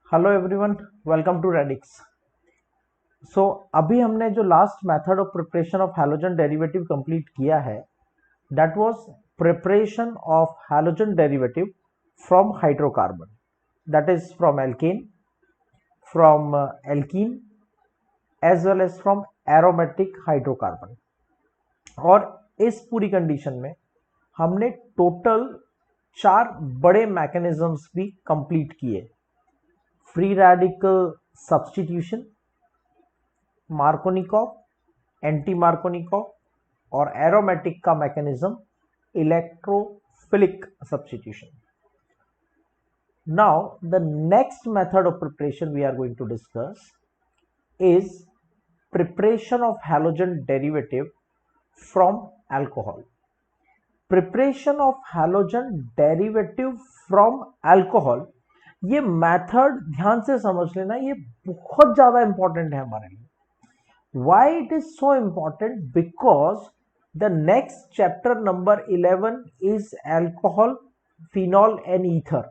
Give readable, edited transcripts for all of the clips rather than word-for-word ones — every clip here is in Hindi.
Hello everyone, welcome to Radix. So अभी हमने जो last method of preparation of halogen derivative complete किया है, that was preparation of halogen derivative from hydrocarbon, that is from alkane, from alkene as well as from aromatic hydrocarbon. और इस पूरी कंडीशन में हमने टोटल 4 बड़े मैकेनिज्म्स भी कंप्लीट किए। Free radical substitution, Markovnikov, anti Markovnikov और एरोमेटिक का mechanism electrophilic substitution. Now the next method of preparation we are going to discuss is preparation of halogen derivative from alcohol. Preparation of halogen derivative from alcohol, ये मेथड ध्यान से समझ लेना, ये बहुत ज्यादा इंपॉर्टेंट है हमारे लिए। Why it is so important? Because the next chapter number 11 is alcohol, phenol and ether.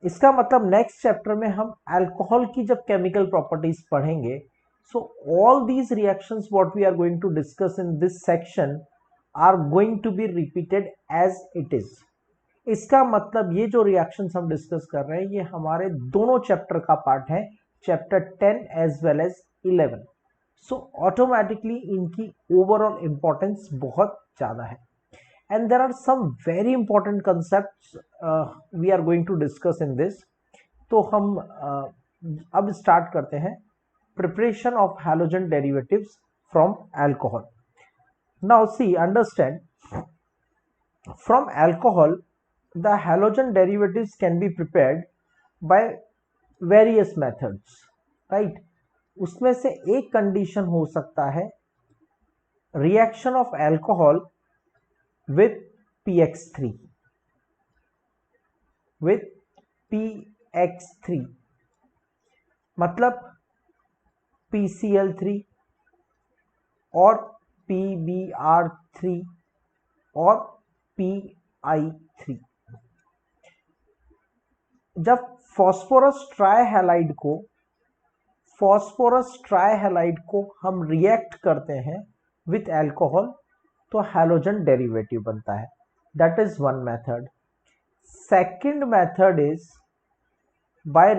इसका मतलब नेक्स्ट चैप्टर में हम अल्कोहल की जब केमिकल प्रॉपर्टीज पढ़ेंगे, so all these reactions what we are going to discuss in this section are going to be repeated as it is. इसका मतलब ये जो रिएक्शंस हम डिस्कस कर रहे हैं ये हमारे दोनों चैप्टर का पार्ट है, chapter 10 as well as 11। So automatically इनकी ओवरऑल इंपॉर्टेंस बहुत ज्यादा है। And there are some very important concepts we are going to discuss in this. तो हम अब स्टार्ट करते हैं preparation of halogen derivatives from alcohol. Now see, understand, from alcohol the halogen derivatives can be prepared by various methods, right? उसमें से एक कंडीशन हो सकता है reaction of alcohol with px3, with px3 मतलब PCl3 और PBr3 और PI3। जब फॉस्फोरस ट्राइहैलाइड को हम रिएक्ट करते हैं विथ अल्कोहल तो हैलोजन डेरिवेटिव बनता है। That is one method. Second method is by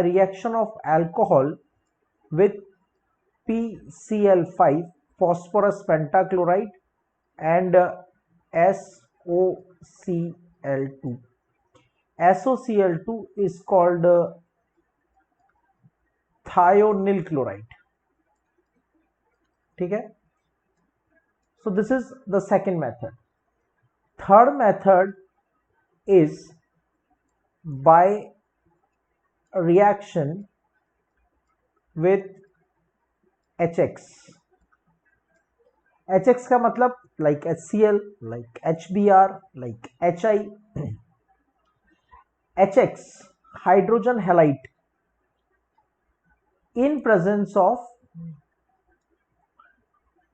reaction of alcohol with PCl5, phosphorus pentachloride and SOCl2. SOCl2 is called thionyl chloride, ठीक है। So this is the second method. Third method is by reaction with HX. HX का मतलब like HCl, like HBr, like HI. HX, hydrogen halide in presence of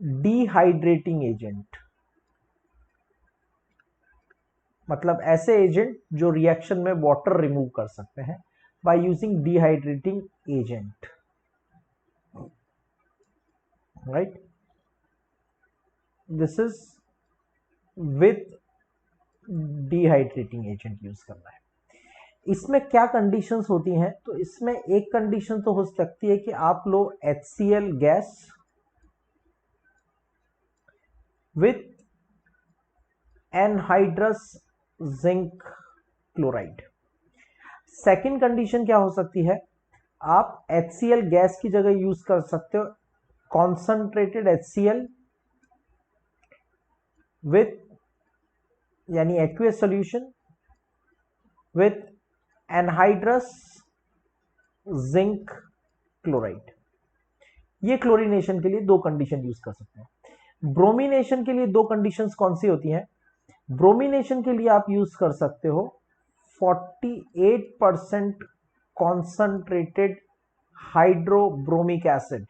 dehydrating agent, मतलब ऐसे एजेंट जो रिएक्शन में वाटर रिमूव कर सकते हैं by using dehydrating agent, right. This is with dehydrating agent use करना है। इसमें क्या कंडीशंस होती हैं? तो इसमें एक कंडीशन तो हो सकती है कि आप लो HCl gas with anhydrous zinc chloride. Second condition क्या हो सकती है? आप HCl गैस की जगह यूज कर सकते हो कॉन्संट्रेटेड HCl विथ यानी aqueous solution with anhydrous zinc chloride. ये क्लोरीनेशन के लिए दो कंडीशन यूज कर सकते हैं। ब्रोमिनेशन के लिए दो कंडीशंस कौन सी होती हैं? ब्रोमिनेशन के लिए आप यूज कर सकते हो 48% concentrated hydrobromic acid,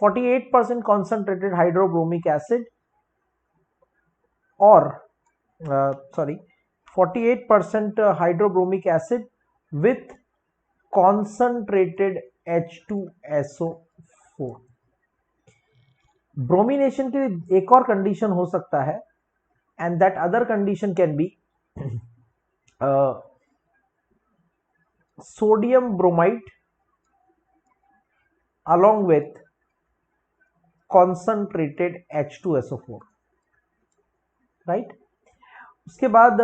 48% concentrated hydrobromic acid और 48% hydrobromic acid with concentrated H2SO4। Bromination के लिए एक और कंडीशन हो सकता है, and that other condition can be sodium bromide along with concentrated H2SO4, right. उसके बाद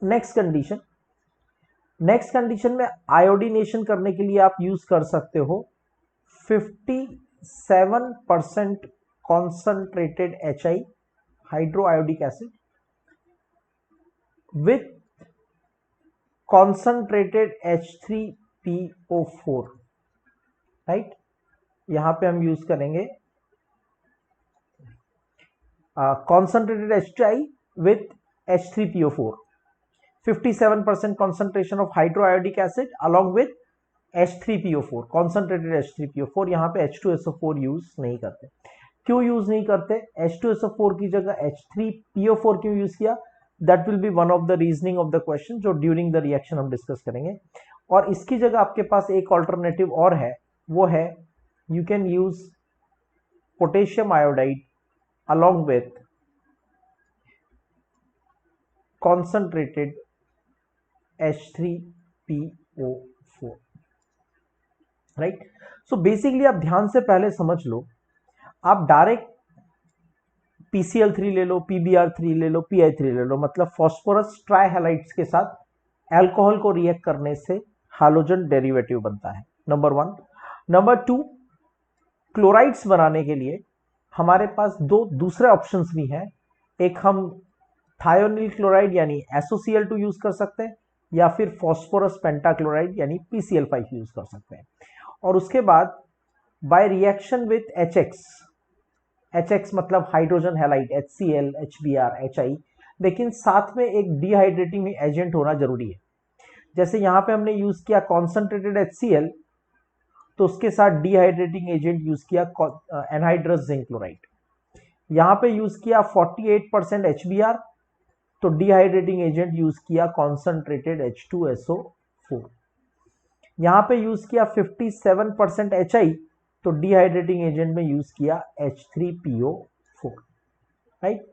नेक्स्ट कंडीशन में आयोडीनेशन करने के लिए आप यूज कर सकते हो 57% concentrated HI hydroiodic acid with concentrated H3PO4, right. यहां पे हम यूज करेंगे concentrated HI with H3PO4, 57% concentration of hydroiodic acid along with H3PO4, concentrated H3PO4। यहाँ पे H2SO4 यूज नहीं करते। क्यों यूज नहीं करते? H2SO4 की जगह H3PO4 क्यों यूज किया? That will be one of the reasoning of the question जो ड्यूरिंग द रिएक्शन हम डिस्कस करेंगे। और इसकी जगह आपके पास एक ऑल्टरनेटिव और है, वो है you can use potassium iodide along with concentrated H3PO4, right. So basically आप ध्यान से पहले समझ लो, आप डायरेक्ट PCl3 ले लो, PBr3 ले लो, PI3 ले लो, मतलब फॉस्फोरस ट्राइहैलाइड्स के साथ अल्कोहल को रिएक्ट करने से हालोजन डेरिवेटिव बनता है, नंबर 1। नंबर 2, क्लोराइड्स बनाने के लिए हमारे पास दो दूसरे ऑप्शंस भी हैं। एक हम थायोनिल क्लोराइड यानी SOCl2 यूज कर सकते हैं, या फिर फॉस्फोरस पेंटाक्लोराइड यानी PCl5 यूज कर सकते हैं। और उसके बाद बाय रिएक्शन विथ HX मतलब hydrogen halide HCl, HBr, HI, लेकिन साथ में एक डिहाइड्रेटिंग एजेंट होना जरूरी है। जैसे यहां पे हमने यूज किया कॉन्संट्रेटेड HCl, तो उसके साथ डिहाइड्रेटिंग एजेंट यूज किया एनहाइड्रस जिंक क्लोराइड। यहां पे यूज किया 48% HBr, तो डिहाइड्रेटिंग एजेंट यूज किया कॉन्संट्रेटेड H2SO4। यहां पे यूज किया 57% HI, तो डिहाइड्रेटिंग एजेंट में यूज किया H3PO4, राइट।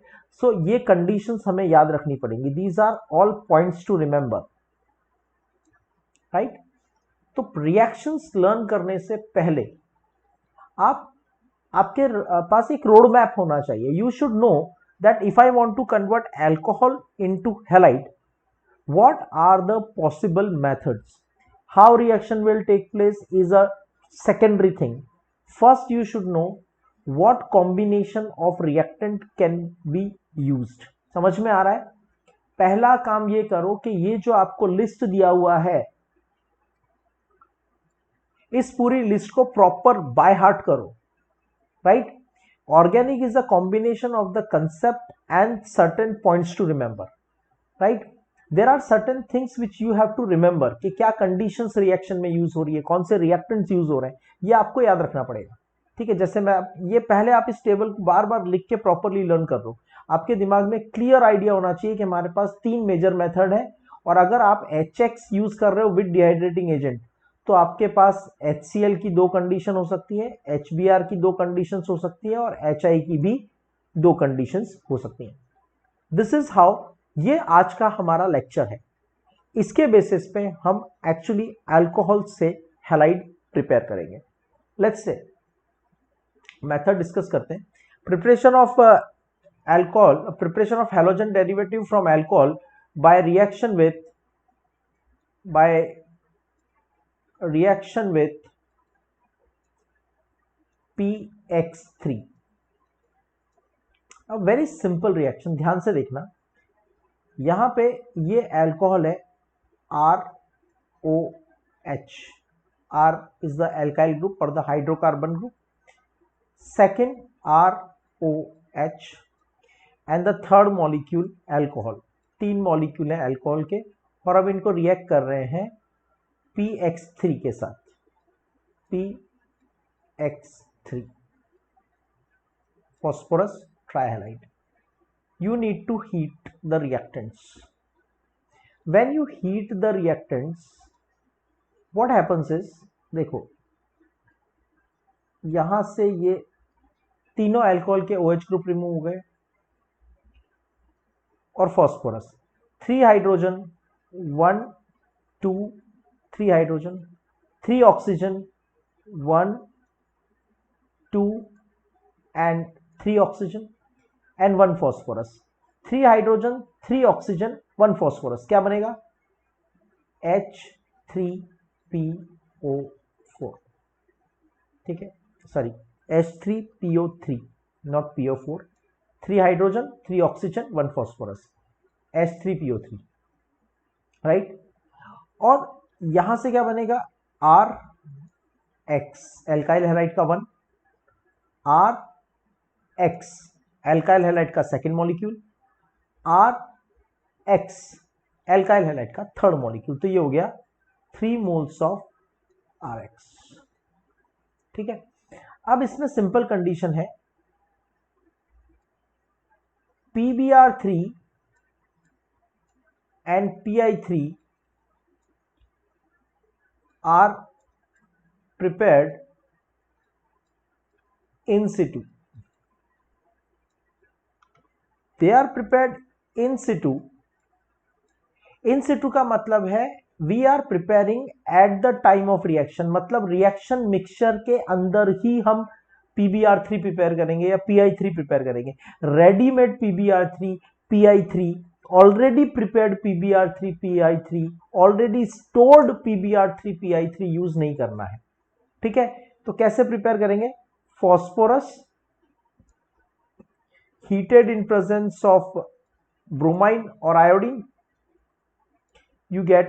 सो ये कंडीशंस हमें याद रखनी पड़ेंगी। These are all points to remember, right. तो रिएक्शंस लर्न करने से पहले आपके पास एक रोड मैप होना चाहिए। You should know that if I want to convert alcohol into halide, what are the possible methods? How reaction will take place is a secondary thing. First you should know what combination of reactant can be used. समझ में आ रहा है? पहला काम ये करो कि ये जो आपको लिस्ट दिया हुआ है, इस पूरी लिस्ट को प्रॉपर बाय हार्ट करो, right. Organic is a combination of the concept and certain points to remember, right? There are certain things which you have to remember कि क्या conditions reaction में use हो रही है, कौन से reactants use हो रहे हैं, ये आपको याद रखना पड़ेगा, ठीक है। जैसे मैं ये पहले आप इस टेबल को बार बार लिख के प्रॉपरली लर्न कर लो। आपके दिमाग में क्लियर आइडिया होना चाहिए कि हमारे पास 3 मेजर मेथड है, और अगर आप HX यूज कर रहे हो विद डिहाइड्रेटिंग एजेंट, तो आपके पास HCl की 2 कंडीशन हो सकती है, HBr की 2 कंडीशंस हो सकती है, और HI की भी 2 कंडीशंस हो सकती हैं। दिस इज हाउ ये आज का हमारा लेक्चर है। इसके बेसिस पे हम एक्चुअली अल्कोहल से हैलाइड प्रिपेयर करेंगे। लेट्स से मेथड डिस्कस करते हैं। Preparation of alcohol, preparation of halogen derivative from alcohol by reaction with PX3। अब वेरी सिंपल रिएक्शन, ध्यान से देखना। यहां पे ये अल्कोहल है ROH, R is the alkyl group or the hydrocarbon group, second ROH and the third molecule alcohol। 3 molecule हैं अल्कोहल के, और अब इनको रिएक्ट कर रहे हैं PX3 के साथ, PX3 phosphorus trihalide. you need to heat the reactants. When you heat the reactants, what happens is, देखो यहां से ये तीनों अल्कोहल के OH ग्रुप रिमूव हो गए और phosphorus, 3 hydrogen, 1 2 3 hydrogen, 3 oxygen, 1 2 and 3 oxygen and 1 phosphorus, 3 hydrogen, 3 oxygen, 1 phosphorus, क्या बनेगा? H3PO4, ठीक है, sorry H3PO3 not PO4, 3 hydrogen, 3 oxygen, 1 phosphorus, H3PO3, right. और यहां से क्या बनेगा? RX, एल्काइल हैलाइड का 1, RX एल्काइल हैलाइड का second molecule, RX alkyl halide का थर्ड मॉलिक्यूल, तो ये हो गया 3 मोल्स ऑफ RX, ठीक है। अब इसमें सिंपल कंडीशन है, PbR3 and Pi3 are prepared in situ. They are prepared in situ. In situ का मतलब है we are preparing at the time of reaction, मतलब रिएक्शन मिक्सचर के अंदर ही हम PbR3 प्रिपेयर करेंगे या Pi3 प्रिपेयर करेंगे। Readymade PbR3 Pi3, already prepared PbR3 Pi3, already stored PbR3 Pi3 use नहीं करना है, ठीक है। तो कैसे प्रिपेयर करेंगे? Phosphorus heated in presence of bromine or iodine, you get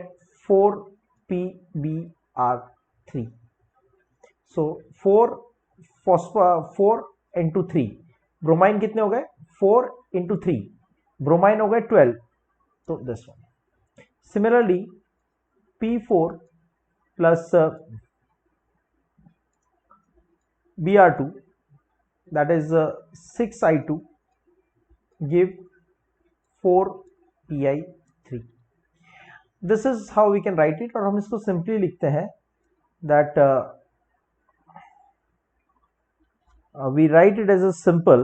4 PbR3. So 4 into 3, bromine कितने हो गए? 4 into 3, ब्रोमाइन हो गए 12, तो this one. Similarly P4 plus Br2, that is 6I2 give 4 Pi3. This is how we can write it, और हम इसको सिंपली लिखते हैं that we write it as a simple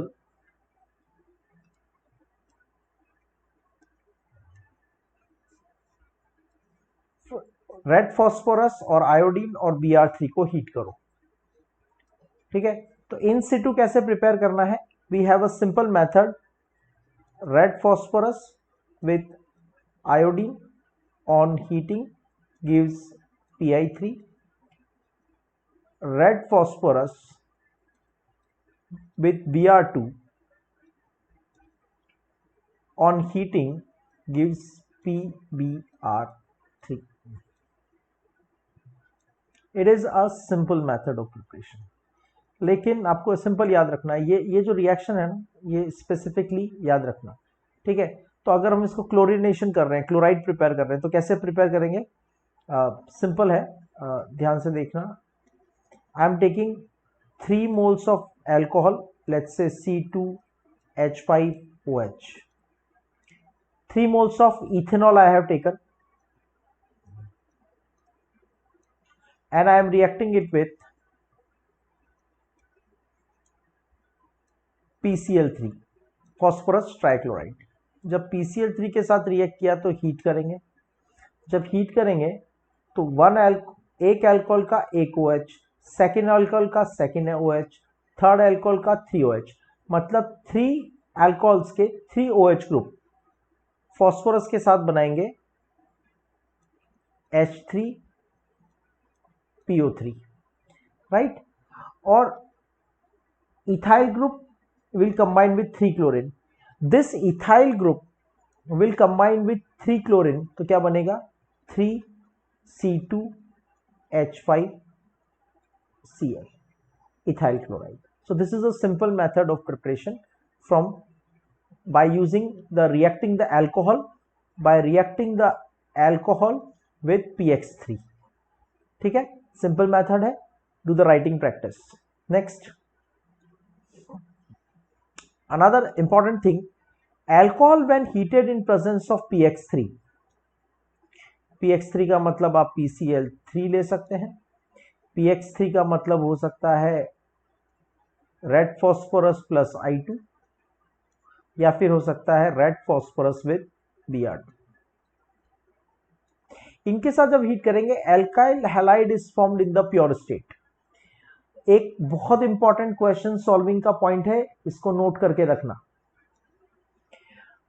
red phosphorus और आयोडीन और Br3 को हीट करो, ठीक है। तो इन सिटू कैसे प्रिपेयर करना है? We have a simple method, red phosphorus with iodine on heating gives Pi3, red phosphorus with Br2 on heating gives PbR3. It is a simple method of preparation. लेकिन आपको सिंपल याद रखना है, ये जो रिएक्शन है ना, ये स्पेसिफिकली याद रखना, ठीक है। तो अगर हम इसको क्लोरिनेशन कर रहे हैं, क्लोराइड प्रिपेयर कर रहे हैं, तो कैसे प्रिपेयर करेंगे? सिंपल है, ध्यान से देखना। I am taking 3 moles of alcohol, let's say C2H5OH. 3 moles of ethanol I have taken, and I am reacting it with PCl3, phosphorus trichloride. जब PCl3 के साथ रिएक्ट किया तो हीट करेंगे, जब हीट करेंगे तो एक अल्कोहल का एक OH, सेकेंड अल्कोहल का सेकेंड OH, थर्ड अल्कोहल का 3 OH, मतलब 3 अल्कोहल्स के 3 OH ग्रुप फॉस्फोरस के साथ बनाएंगे H3PO3, राइट। और ethyl group will combine with 3 chlorine. This ethyl group will combine with 3 chlorine, तो क्या बनेगा? 3C2H5Cl, ethyl chloride. So this is a simple method of preparation by using the reacting the alcohol with PX3, ठीक है। सिंपल मेथड है, do the writing practice. Next, another important thing, alcohol when heated in presence of px3, px3 का मतलब आप PCl3 ले सकते हैं, px3 का मतलब हो सकता है रेड फॉस्फोरस प्लस I2, या फिर हो सकता है रेड फॉस्फोरस विद Br2। इनके साथ जब हीट करेंगे alkyl halide is formed in the pure state. एक बहुत इंपॉर्टेंट क्वेश्चन सॉल्विंग का पॉइंट है, इसको नोट करके रखना।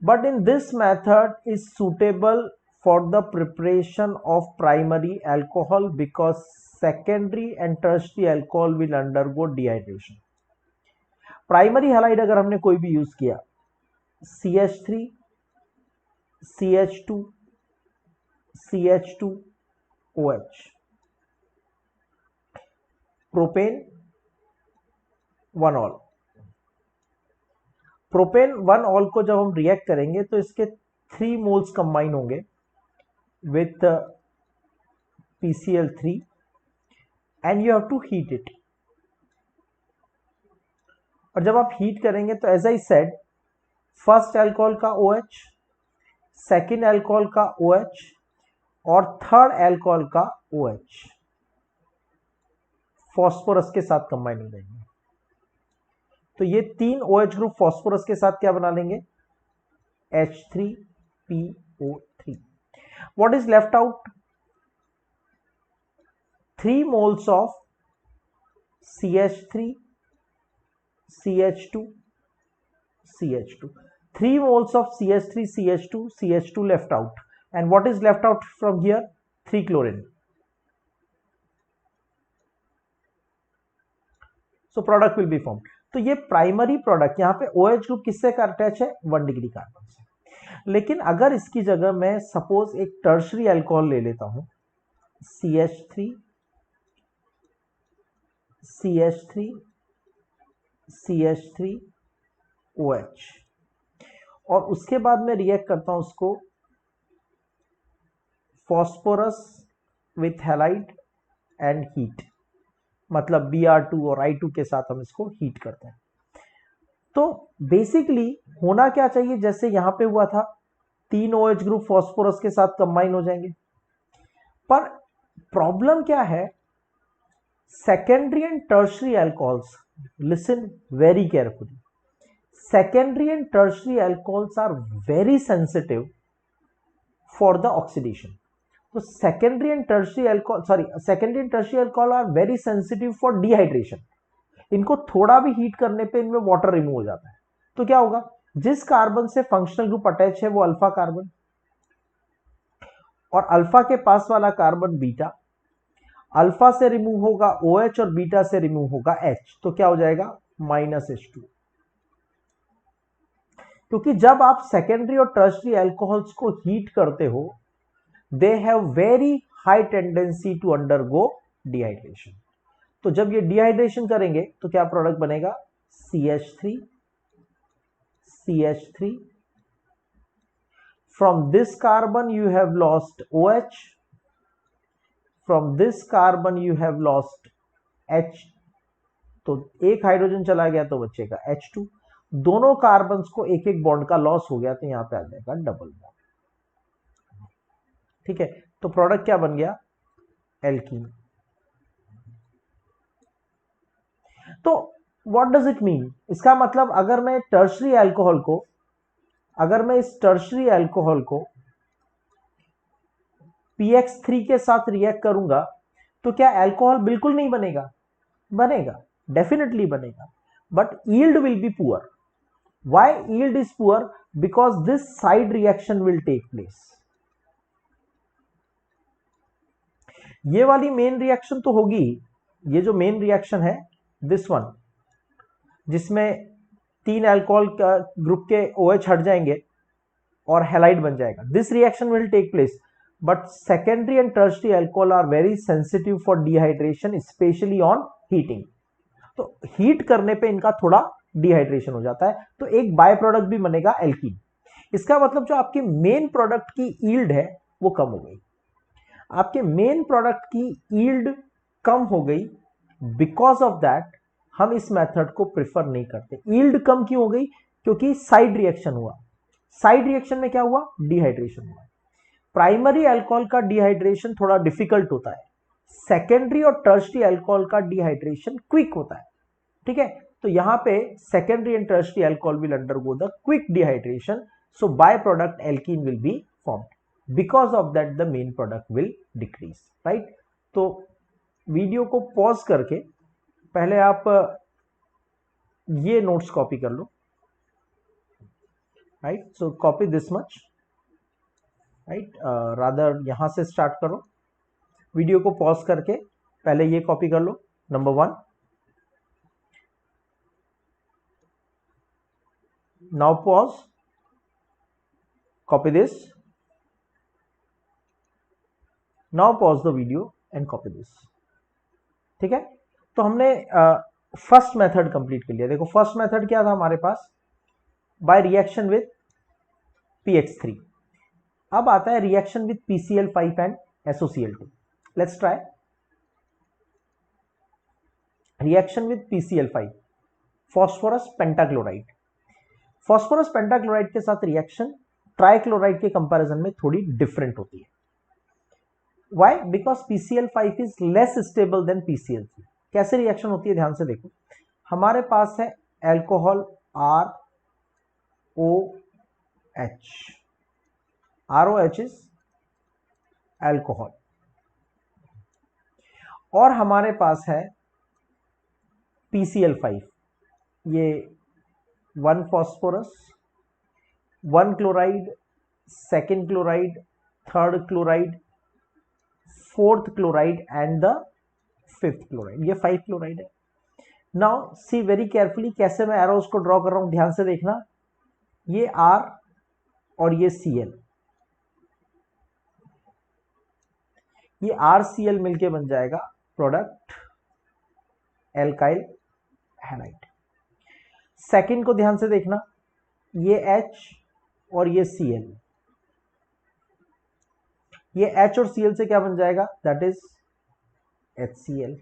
But in this method is suitable for the preparation of primary alcohol because secondary and tertiary alcohol will undergo dehydration. Primary halide अगर हमने कोई भी यूज किया, CH3, CH2, CH2OH, propane 1 all, propane 1 all को जब हम रिएक्ट करेंगे तो इसके 3 मोल्स कंबाइन होंगे with PCl3 and you have to heat it. और जब आप हीट करेंगे तो as I said, first alcohol का OH, सेकेंड अल्कोहल का OH और थर्ड अल्कोहल का OH फॉस्फोरस के साथ कंबाइन हो जाएंगे। तो ये 3 OH ग्रुप फॉस्फोरस के साथ क्या बना लेंगे, H3PO3। What is left out, 3 moles of CH3, CH2, CH2, 3 moles of CH3, CH2, CH2 left out, and what is left out from here, 3 chlorine. So product will be formed. तो ये प्राइमरी प्रोडक्ट, यहाँ पे OH ग्रुप किससे का अटैच है, 1 डिग्री कार्बन से। लेकिन अगर इसकी जगह मैं सपोज एक टर्शरी अल्कोहल ले लेता हूं, CH3, CH3, CH3OH, और उसके बाद मैं रिएक्ट करता हूं उसको phosphorus with halide and heat, मतलब Br2 और I2 के साथ हम इसको हीट करते हैं। तो बेसिकली होना क्या चाहिए, जैसे यहां पे हुआ था, 3 OH ग्रुप फॉस्फोरस के साथ कंबाइन हो जाएंगे। पर प्रॉब्लम क्या है, secondary and tertiary alcohols, listen very carefully, secondary and tertiary alcohols are very sensitive for the oxidation. So secondary and tertiary alcohol are very sensitive for dehydration. इनको थोड़ा भी हीट करने पे इनमें वाटर रिमूव हो जाता है। तो क्या होगा, जिस कार्बन से फंक्शनल ग्रुप अटैच है वो अल्फा कार्बन, और अल्फा के पास वाला कार्बन बीटा, अल्फा से रिमूव होगा OH और बीटा से रिमूव होगा H, तो क्या हो जाएगा, -H2। क्योंकि जब आप सेकेंडरी और टर्शियरी अल्कोहल्स को हीट करते हो, they have very high tendency to undergo dehydration. तो जब ये डिहाइड्रेशन करेंगे तो क्या प्रोडक्ट बनेगा, CH3, CH3, from this carbon you have lost OH, from this carbon you have lost H, तो एक हाइड्रोजन चला गया तो बचेगा H2, दोनों कार्बन्स को एक एक बॉन्ड का लॉस हो गया तो यहां पे आ जाएगा डबल बॉन्ड। ठीक है, तो प्रोडक्ट क्या बन गया, एल्कीन। तो व्हाट डज इट मीन, इसका मतलब अगर मैं टर्शियरी अल्कोहल को, अगर मैं इस टर्शियरी अल्कोहल को PX3 के साथ रिएक्ट करूंगा तो क्या अल्कोहल बिल्कुल नहीं बनेगा, बनेगा, डेफिनेटली बनेगा, but yield will be poor. Why yield is poor? Because this side reaction will take place. ये वाली मेन रिएक्शन तो होगी, ये जो मेन रिएक्शन है दिस वन, जिसमें 3 अल्कोहल ग्रुप के OH हट जाएंगे और हैलाइड बन जाएगा, this reaction will take place, but secondary and tertiary alcohol are very sensitive for dehydration, especially on heating. तो हीट करने पे इनका थोड़ा डिहाइड्रेशन हो जाता है, तो एक बाय प्रोडक्ट भी बनेगा एल्कीन। इसका मतलब जो आपके मेन प्रोडक्ट की यील्ड है वो कम हो गई, आपके मेन प्रोडक्ट की यील्ड कम हो गई, बिकॉज ऑफ दैट हम इस मेथड को प्रिफर नहीं करते। यील्ड कम क्यों हो गई, क्योंकि साइड रिएक्शन हुआ, साइड रिएक्शन में क्या हुआ, डिहाइड्रेशन हुआ। प्राइमरी अल्कोहल का डिहाइड्रेशन थोड़ा डिफिकल्ट होता है, सेकेंडरी और टर्शरी अल्कोहल का डिहाइड्रेशन क्विक होता है, ठीक है। तो यहां पे secondary and tertiary alcohol will undergo the quick dehydration, so by product alkene will be formed, because of that the main product will decrease, right. तो वीडियो को पॉज करके पहले आप ये नोट्स कॉपी कर लो, right. So copy this much, right, rather यहां से स्टार्ट करो, वीडियो को पॉज करके पहले ये कॉपी कर लो, number 1। Now pause, copy this, now pause the video and copy this, ठीक है। तो हमने फर्स्ट मेथड कंप्लीट कर लिया। देखो फर्स्ट मेथड क्या था हमारे पास, बाय रिएक्शन विद PX3। अब आता है reaction with PCl5 and SOCl2। Let's try reaction with PCl5, phosphorus pentachloride. Phosphorus pentachloride के साथ रिएक्शन ट्राइक्लोराइड के कंपैरिजन में थोड़ी डिफरेंट होती है। Why? Because PCl5 is less stable than PCl3। कैसे रिएक्शन होती है ध्यान से देखो, हमारे पास है alcohol ROH, ROH is alcohol, और हमारे पास है PCl5, ये 1 phosphorus, 1 chloride, 2nd chloride, 3rd chloride, 4th chloride and the 5th chloride, ये 5 क्लोराइड है। नाउ सी वेरी केयरफुली कैसे मैं एरोज को ड्रॉ कर रहा हूं, ध्यान से देखना, ये R और ये Cl, ये RCl मिलके बन जाएगा प्रोडक्ट एल्काइल हैलाइड। सेकंड को ध्यान से देखना, ये H और ये Cl, ये H और Cl से क्या बन जाएगा, दैट इज HCl।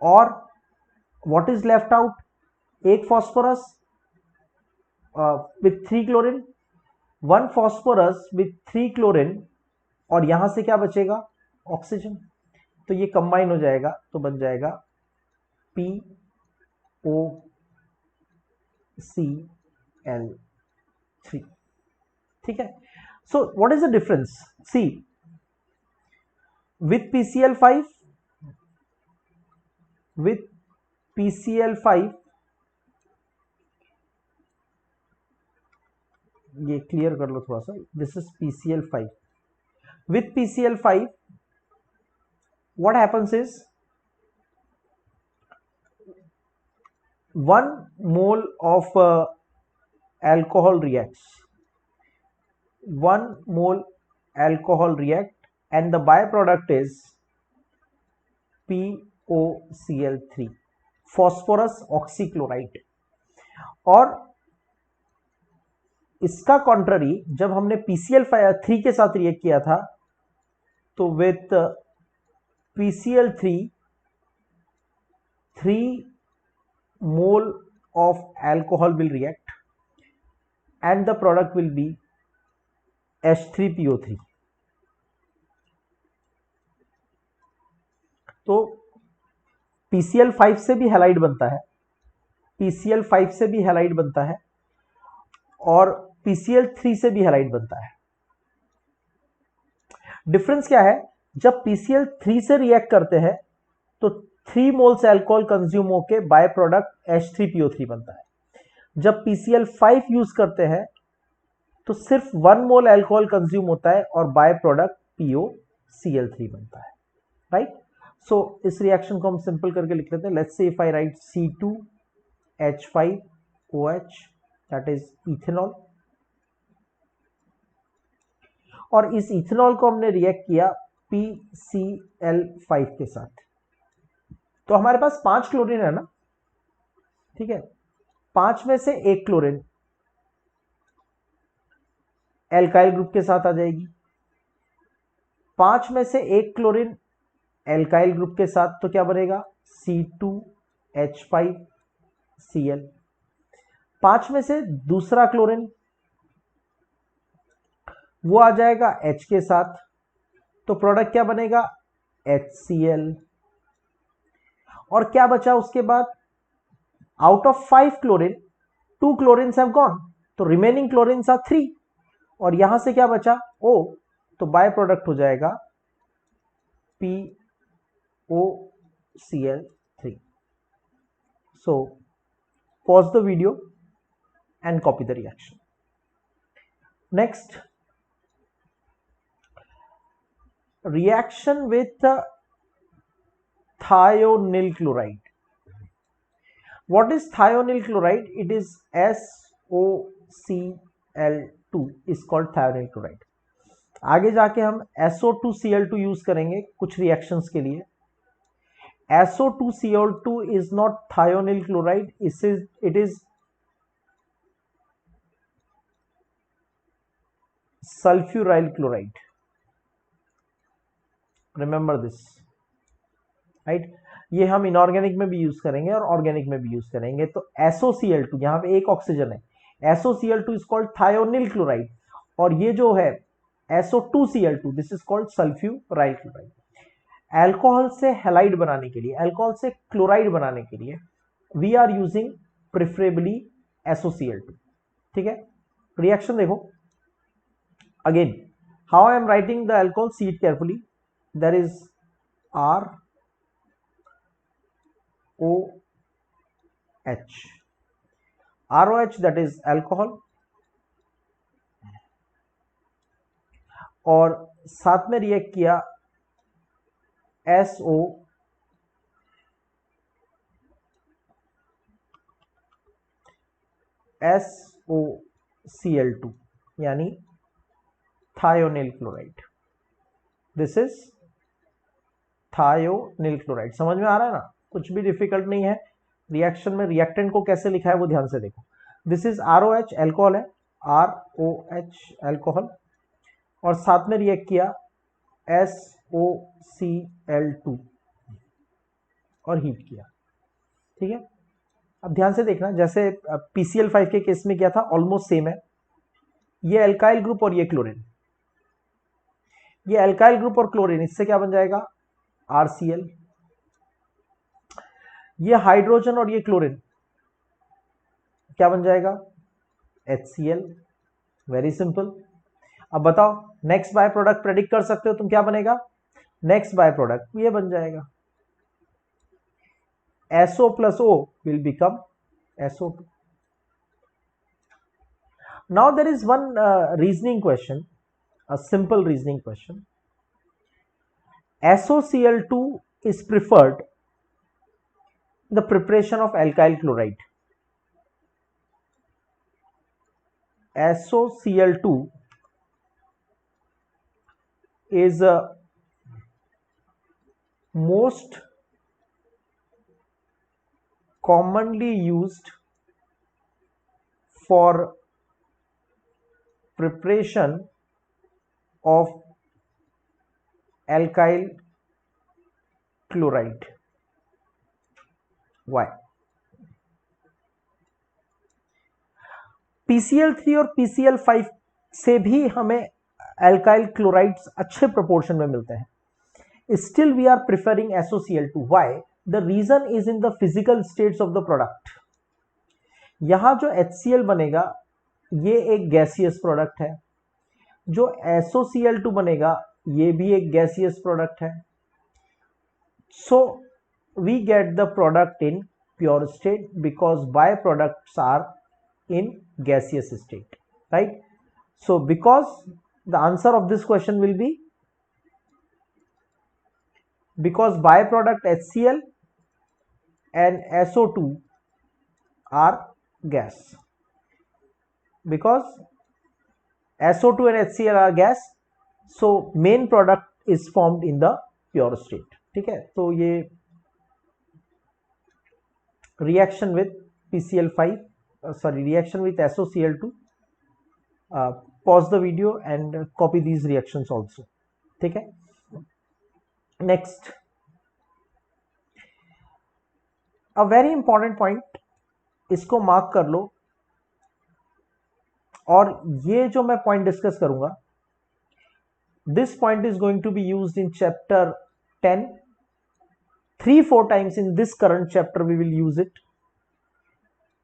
और व्हाट इज लेफ्ट आउट, एक phosphorus with 3 chlorine, 1 phosphorus with 3 chlorine, और यहां से क्या बचेगा, ऑक्सीजन। तो ये कंबाइन हो जाएगा तो बन जाएगा POCl3, ठीक है। So what is the difference, see with PCl5, with PCl5, ये क्लियर कर लो थोड़ा सा, this is PCl5। with PCl5 what happens is 1 mole of alcohol reacts, 1 mole alcohol react and the byproduct is POCl3, phosphorus oxychloride। और इसका कॉन्ट्ररी जब हमने PCl3 के साथ रिएक्ट किया था, तो with PCl3 3 mole of alcohol will react and the product will be H3PO3। तो PCl5 से भी हैलाइड बनता है, PCl5 से भी हैलाइड बनता है, और PCl3 से भी हैलाइड बनता है। डिफरेंस क्या है, जब PCl3 से रिएक्ट करते हैं तो 3 मोल्स अल्कोहल कंज्यूम होके बाय प्रोडक्ट H3PO3 बनता है। जब PCl5 यूज करते हैं तो सिर्फ 1 मोल अल्कोहल कंज्यूम होता है और बाय प्रोडक्ट POCl3 बनता है, राइट। सो इस रिएक्शन को हम सिंपल करके लिख लेते हैं। Let's say if I right C2H5OH, that is ethanol, और इस इथेनॉल को हमने रिएक्ट किया PCl5 के साथ, तो हमारे पास 5 क्लोरीन है ना, ठीक है। 5 में से 1 क्लोरीन एल्काइल ग्रुप के साथ आ जाएगी, 5 में से 1 क्लोरीन एल्काइल ग्रुप के साथ, तो क्या बनेगा C2H5Cl। 5 में से दूसरा क्लोरीन वो आ जाएगा H के साथ, तो प्रोडक्ट क्या बनेगा, HCl। और क्या बचा उसके बाद, out of 5 chlorine 2 chlorines have gone, तो रिमेनिंग क्लोरिन्स आर 3, और यहां से क्या बचा O, तो बाय प्रोडक्ट हो जाएगा POCl3। So pause the video and copy the reaction. Next, reaction with thionyl chloride. What is thionyl chloride? It is SOCl2 is called thionyl chloride. आगे जाके हम SO2Cl2 यूज करेंगे कुछ रिएक्शंस के लिए। SO2Cl2 is not thionyl chloride, it is sulfuryl chloride. Remember this, right? ये हम इनऑर्गेनिक में भी यूज करेंगे और ऑर्गेनिक में भी यूज करेंगे। तो SOCl2, यहाँ पे एक ऑक्सीजन है, SOCl2 is called thionyl chloride, और ये जो है SO2Cl2 this is called sulphuryl chloride. Alcohol से हैलाइड बनाने के लिए, अल्कोहल से क्लोराइड बनाने के लिए we are using preferably SOCl2। ठीक है, रिएक्शन देखो again, how I am writing the alcohol, see it carefully, there is ROH that is alcohol, और साथ में रिएक्ट किया SOCl2 यानी thionyl chloride. This is thionyl chloride. समझ में आ रहा है ना, कुछ भी डिफिकल्ट नहीं है। रिएक्शन में रिएक्टेंट को कैसे लिखा है वो ध्यान से देखो। दिस इज ROH, अल्कोहल है, ROH अल्कोहल, और साथ में रिएक्ट किया SOCl2 और हीट किया। ठीक है, अब ध्यान से देखना, जैसे PCl5 के केस में क्या था, ऑलमोस्ट सेम है। ये अल्काइल ग्रुप और ये क्लोरीन, ये अल्काइल ग्रुप और क्लोरीन, इससे क्या बन जाएगा RCl। ये हाइड्रोजन और ये क्लोरीन क्या बन जाएगा HCl। Very simple. अब बताओ नेक्स्ट बाय प्रोडक्ट प्रेडिक्ट कर सकते हो तुम, क्या बनेगा, नेक्स्ट बाय प्रोडक्ट ये बन जाएगा SO plus O will become SO2. Now there is one reasoning question, a simple reasoning question. SOCl2 is preferred in the preparation of alkyl chloride. SOCl2 is most commonly used for preparation of alkyl chloride. Why? PCl3 और PCl5 से भी हमें alkyl chlorides अच्छे प्रोपोर्शन में मिलते हैं, still we are preferring SOCl2. Why? The reason is in the physical states of the product. यहां जो HCl बनेगा ये एक गैसियस प्रोडक्ट है, जो SOCl2 बनेगा ये भी एक गैसियस प्रोडक्ट है। So we get the product in pure state because byproducts are in gaseous state, right? So because the answer of this question will be because byproduct HCl and SO2 are gas. Because SO2 and HCl are gas, so main product is formed in the pure state. ठीक है, तो ये reaction with PCl5, reaction with SOCl2. Pause the video and copy these reactions also. ठीक है, next, a very important point, इसको मार्क कर लो, और ये जो मैं पॉइंट डिस्कस करूंगा This point is going to be used in chapter 10. 3-4 times in this current chapter we will use it.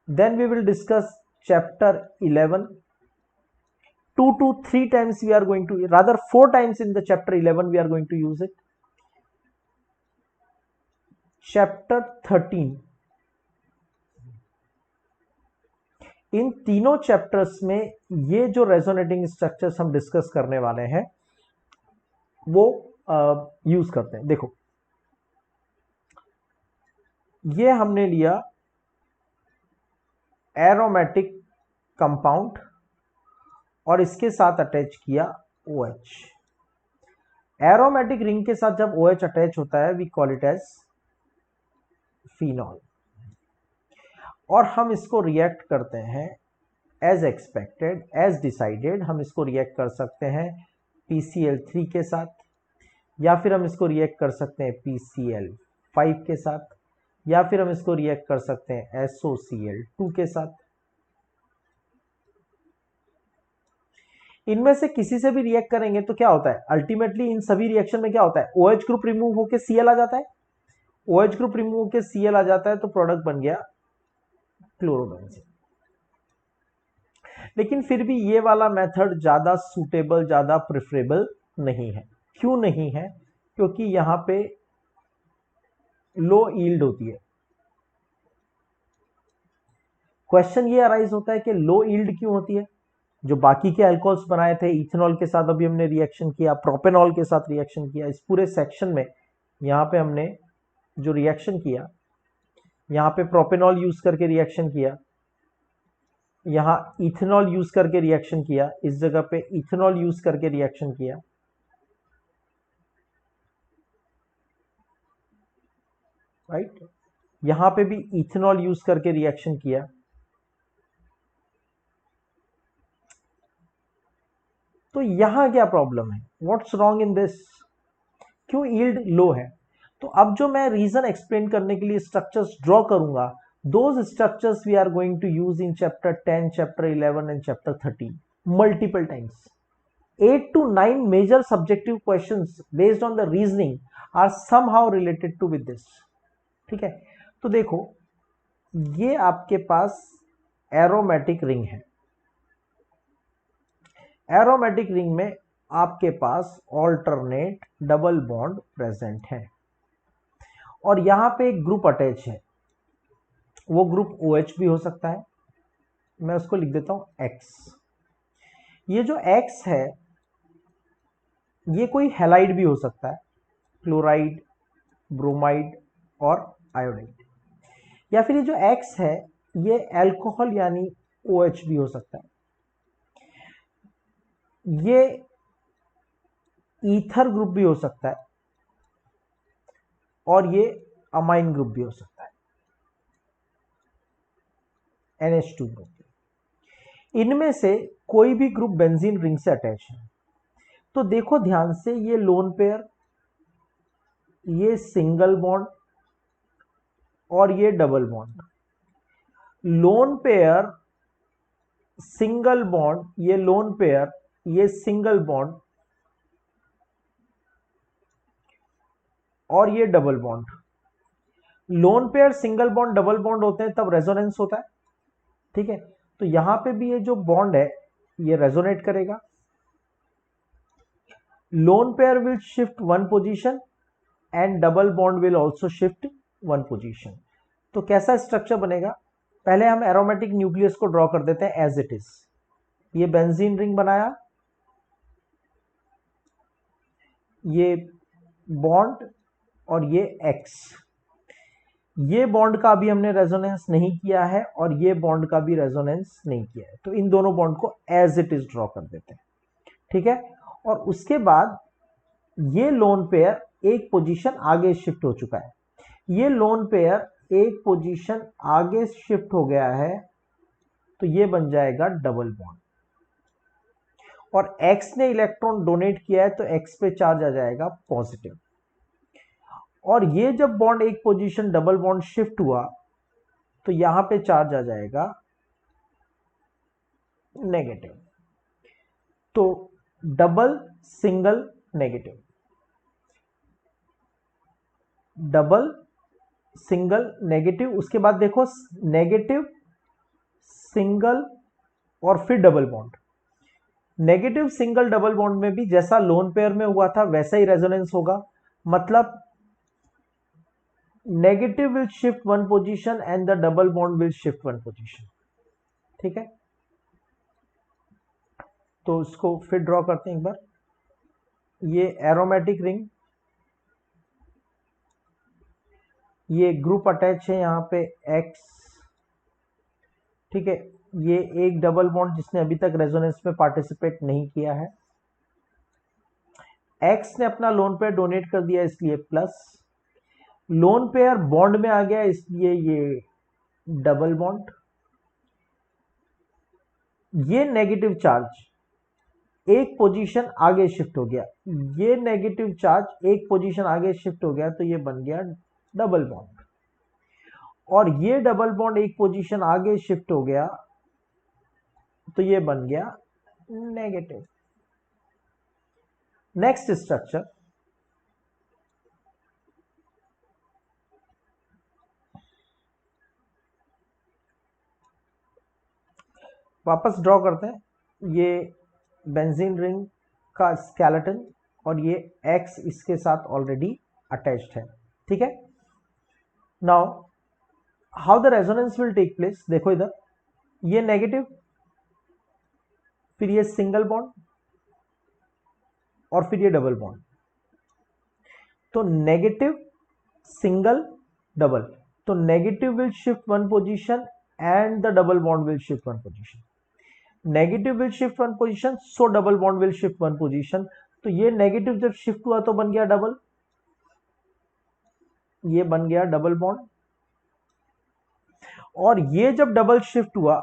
Then we will discuss chapter 11. 2 to 3 times we are going to, rather 4 times in the chapter 11 we are going to use it. Chapter 13. इन तीनों चैप्टर्स में ये जो रेजोनेटिंग स्ट्रक्चर्स हम डिस्कस करने वाले हैं वो यूज करते हैं. देखो ये हमने लिया एरोमेटिक कंपाउंड और इसके साथ अटैच किया OH. एरोमेटिक रिंग के साथ जब OH अटैच होता है we call it as phenol और हम इसको रिएक्ट करते हैं एज एक्सपेक्टेड, एज डिसाइडेड. हम इसको रिएक्ट कर सकते हैं PCl3 के साथ या फिर हम इसको रिएक्ट कर सकते हैं PCl5 के साथ या फिर हम इसको रिएक्ट कर सकते हैं SOCl2 के साथ. इनमें से किसी से भी रिएक्ट करेंगे तो क्या होता है, अल्टीमेटली इन सभी रिएक्शन में क्या होता है, OH ग्रुप रिमूव होकर Cl आ जाता है. OH ग्रुप रिमूव होकर Cl आ जाता है तो प्रोडक्ट बन गया क्लोरोबेंजीन. लेकिन फिर भी ये वाला मेथड ज्यादा सूटेबल, ज्यादा प्रेफरेबल नहीं है. क्यों नहीं है? क्योंकि यहां पे लो यील्ड होती है. क्वेश्चन ये अराइज होता है कि लो यील्ड क्यों होती है. जो बाकी के अल्कोहल्स बनाए थे, इथेनॉल के साथ अभी हमने रिएक्शन किया, प्रोपेनॉल के साथ रिएक्शन किया, इस पूरे सेक्शन में यहां पे हमने जो रिएक्शन किया, यहां पे प्रोपेनॉल यूज करके रिएक्शन किया, यहां इथेनॉल यूज करके रिएक्शन किया, इस जगह पे इथेनॉल यूज करके रिएक्शन किया. राइट, यहां पे भी इथेनॉल यूज करके रिएक्शन किया. तो यहां क्या प्रॉब्लम है, व्हाट्स रॉन्ग इन दिस, क्यों यील्ड लो है? तो अब जो मैं रीजन एक्सप्लेन करने के लिए स्ट्रक्चर्स ड्रॉ करूंगा, those structures we are going to use in chapter 10, chapter 11 and chapter 13 multiple times. 8 to 9 major subjective questions based on the reasoning are somehow related to with this. ठीक है, तो देखो ये आपके पास एरोमेटिक रिंग है. एरोमेटिक रिंग में आपके पास ऑल्टरनेट डबल बॉन्ड प्रेजेंट है और यहां पे एक ग्रुप अटैच है. वो ग्रुप OH भी हो सकता है, मैं उसको लिख देता हूं X. ये जो X है ये कोई हैलाइड भी हो सकता है, क्लोराइड, ब्रोमाइड और आयोडाइड. या फिर ये जो X है ये अल्कोहल यानी OH भी हो सकता है. ये ईथर ग्रुप भी हो सकता है और ये अमाइन ग्रुप भी हो सकता है, NH2 ग्रुप. इनमें से कोई भी ग्रुप बेंजीन रिंग से अटैच है. तो देखो ध्यान से, ये लोन पेयर, ये सिंगल बॉन्ड और ये double bond. Lone pair, single bond, ये लोन पेयर, ये सिंगल बॉन्ड और ये double bond. Lone pair, single bond, double bond होते हैं तब रेजोनेंस होता है. ठीक है, तो यहां पे भी ये जो बॉन्ड है ये रेजोनेट करेगा. Lone pair will shift one position and double bond will also shift one position. तो कैसा स्ट्रक्चर बनेगा, पहले हम एरोमेटिक न्यूक्लियस को ड्रॉ कर देते हैं एज इट इज. ये बेंजीन रिंग बनाया, ये बॉन्ड और ये X. ये बॉन्ड का भी हमने रेजोनेंस नहीं किया है और ये बॉन्ड का भी रेजोनेंस नहीं किया है, तो इन दोनों बॉन्ड को एज इट इज ड्रॉ कर देते हैं. ठीक है, और उसके बाद ये लोन पेयर एक पोजीशन आगे शिफ्ट हो चुका है. ये लोन पेयर एक पोजीशन आगे शिफ्ट हो गया है तो ये बन जाएगा डबल बॉन्ड. और X ने इलेक्ट्रॉन डोनेट किया है तो X पे चार्ज आ जाएगा पॉजिटिव. और ये जब बॉन्ड एक पोजीशन डबल बॉन्ड शिफ्ट हुआ तो यहां पे चार्ज आ जाएगा नेगेटिव. तो double single negative, double single negative, उसके बाद देखो नेगेटिव सिंगल और फिर double bond. Negative single double bond में भी जैसा लोन पेयर में हुआ था वैसा ही रेजोनेंस होगा, मतलब negative will shift one position and the double bond will shift one position. ठीक है, तो इसको फिर ड्रॉ करते हैं एक बार। ये एरोमेटिक रिंग, ये ग्रुप अटैच है यहाँ पे X, ठीक है, ये एक डबल बॉन्ड जिसने अभी तक रेजोनेंस में पार्टिसिपेट नहीं किया है, X ने अपना लोन पेयर डोनेट कर दिया इसलिए प्लस, लोन पेयर बॉन्ड में आ गया इसलिए ये डबल बॉन्ड, ये नेगेटिव चार्ज एक पोजीशन आगे शिफ्ट हो गया, ये नेगेटिव चार्ज एक पोजीशन आगे शिफ्ट हो गया, तो ये बन गया डबल बॉन्ड, और ये डबल बॉन्ड एक पोजीशन आगे शिफ्ट हो गया तो ये बन गया नेगेटिव। नेक्स्ट स्ट्रक्चर, वापस ड्रॉ करते हैं। ये बेंजीन रिंग का स्केलेटन और ये X इसके साथ ऑलरेडी अटैच्ड है। ठीक है, now how the resonance will take place, देखो इधर ये नेगेटिव, फिर ये सिंगल बॉन्ड और फिर ये डबल बॉन्ड, तो नेगेटिव सिंगल डबल, तो negative will shift one position and the double bond will shift one position, negative will shift one position so double bond will shift one position, तो ये नेगेटिव जब शिफ्ट हुआ तो बन गया डबल, ये बन गया डबल बॉन्ड, और ये जब डबल शिफ्ट हुआ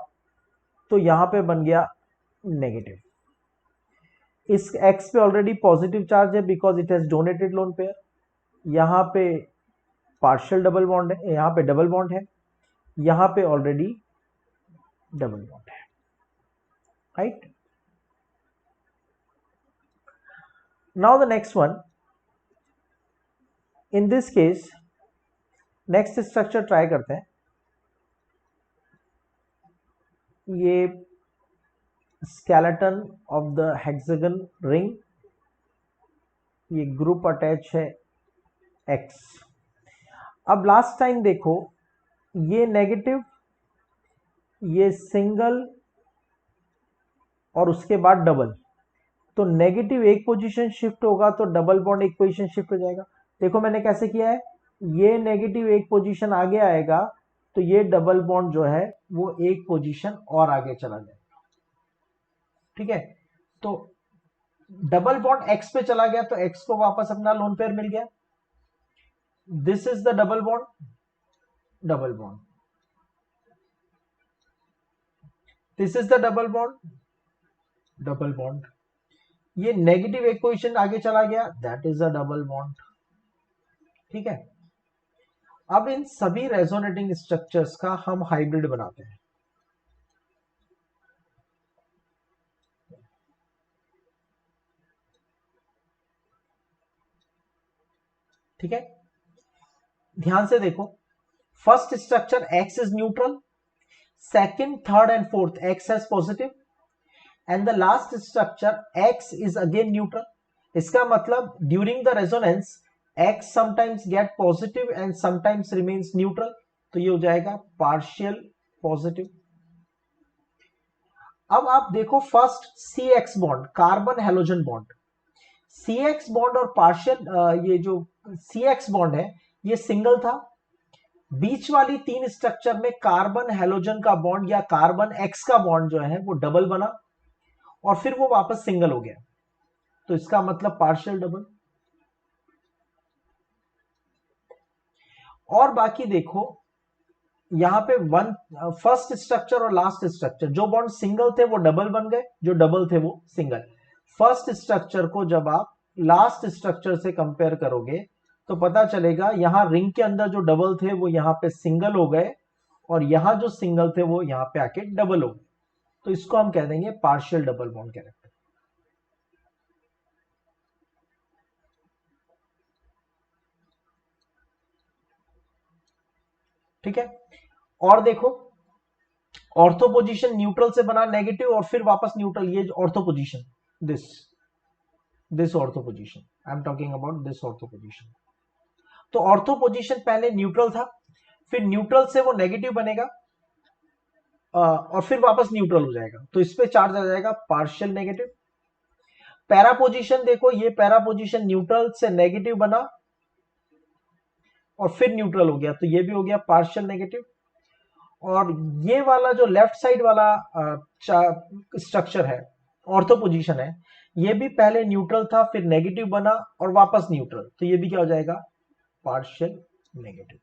तो यहां पे बन गया नेगेटिव। इस X पे ऑलरेडी पॉजिटिव चार्ज है because it has donated lone pair, यहां पे पार्शियल डबल बॉन्ड है, यहां पे डबल बॉन्ड है, यहां पे ऑलरेडी डबल बॉन्ड है, right. Now the next one, in this case next structure try करते हैं। ये skeleton of the hexagon ring, ये ग्रुप अटैच है X। अब लास्ट टाइम देखो ये नेगेटिव, ये सिंगल और उसके बाद डबल, तो नेगेटिव एक पोजीशन शिफ्ट होगा तो डबल बॉन्ड एक पोजीशन शिफ्ट हो जाएगा। देखो मैंने कैसे किया है, ये नेगेटिव एक पोजीशन आगे आएगा तो ये डबल बॉन्ड जो है वो एक पोजीशन और आगे चला जाएगा। ठीक है, तो डबल बॉन्ड X पे चला गया तो X को वापस अपना लोन पेयर मिल गया, this is the double bond, double bond, this is the double bond, double bond, ये नेगेटिव एक पोजीशन आगे चला गया, that is a double bond. ठीक है, अब इन सभी रेजोनेटिंग स्ट्रक्चर्स का हम हाइब्रिड बनाते हैं। ठीक है, ध्यान से देखो, first structure X is neutral, second third and fourth X has positive, and the last structure X is again neutral. इसका मतलब during the resonance X sometimes get positive and sometimes remains neutral, तो ये हो जाएगा पार्शियल पॉजिटिव। अब आप देखो first CX bond, carbon halogen bond, CX bond और पार्शियल ये जो CX बॉन्ड है ये सिंगल था, बीच वाली तीन स्ट्रक्चर में कार्बन हेलोजन का बॉन्ड या कार्बन X का बॉन्ड जो है वो डबल बना और फिर वो वापस सिंगल हो गया, तो इसका मतलब पार्शियल डबल। और बाकी देखो यहां पे वन फर्स्ट स्ट्रक्चर और लास्ट स्ट्रक्चर, जो बॉन्ड सिंगल थे वो डबल बन गए, जो डबल थे वो सिंगल। फर्स्ट स्ट्रक्चर को जब आप लास्ट स्ट्रक्चर से कंपेयर करोगे तो पता चलेगा यहां रिंग के अंदर जो डबल थे वो यहां पे सिंगल हो गए और यहां जो सिंगल थे वो यहां पे आके डबल हो गए, तो इसको हम कह देंगे पार्शियल डबल बॉन्ड कैरेक्टर। ठीक है। और देखो ऑर्थो पोजीशन न्यूट्रल से बना नेगेटिव और फिर वापस न्यूट्रल, ये ortho position, this ortho position, I am talking about this ortho position. तो ऑर्थो पोजीशन पहले न्यूट्रल था, फिर न्यूट्रल से वो नेगेटिव बनेगा और फिर वापस न्यूट्रल हो जाएगा, तो इस पे चार्ज आ जाएगा पार्शियल नेगेटिव। पैरा पोजीशन देखो, ये पैरा पोजीशन न्यूट्रल से नेगेटिव बना और फिर न्यूट्रल हो गया, तो ये भी हो गया पार्शियल नेगेटिव। और ये वाला जो लेफ्ट साइड वाला स्ट्रक्चर है, ऑर्थो पोजीशन है, ये भी पहले न्यूट्रल था फिर नेगेटिव बना और वापस न्यूट्रल, तो ये भी क्या हो जाएगा, पार्शियल नेगेटिव।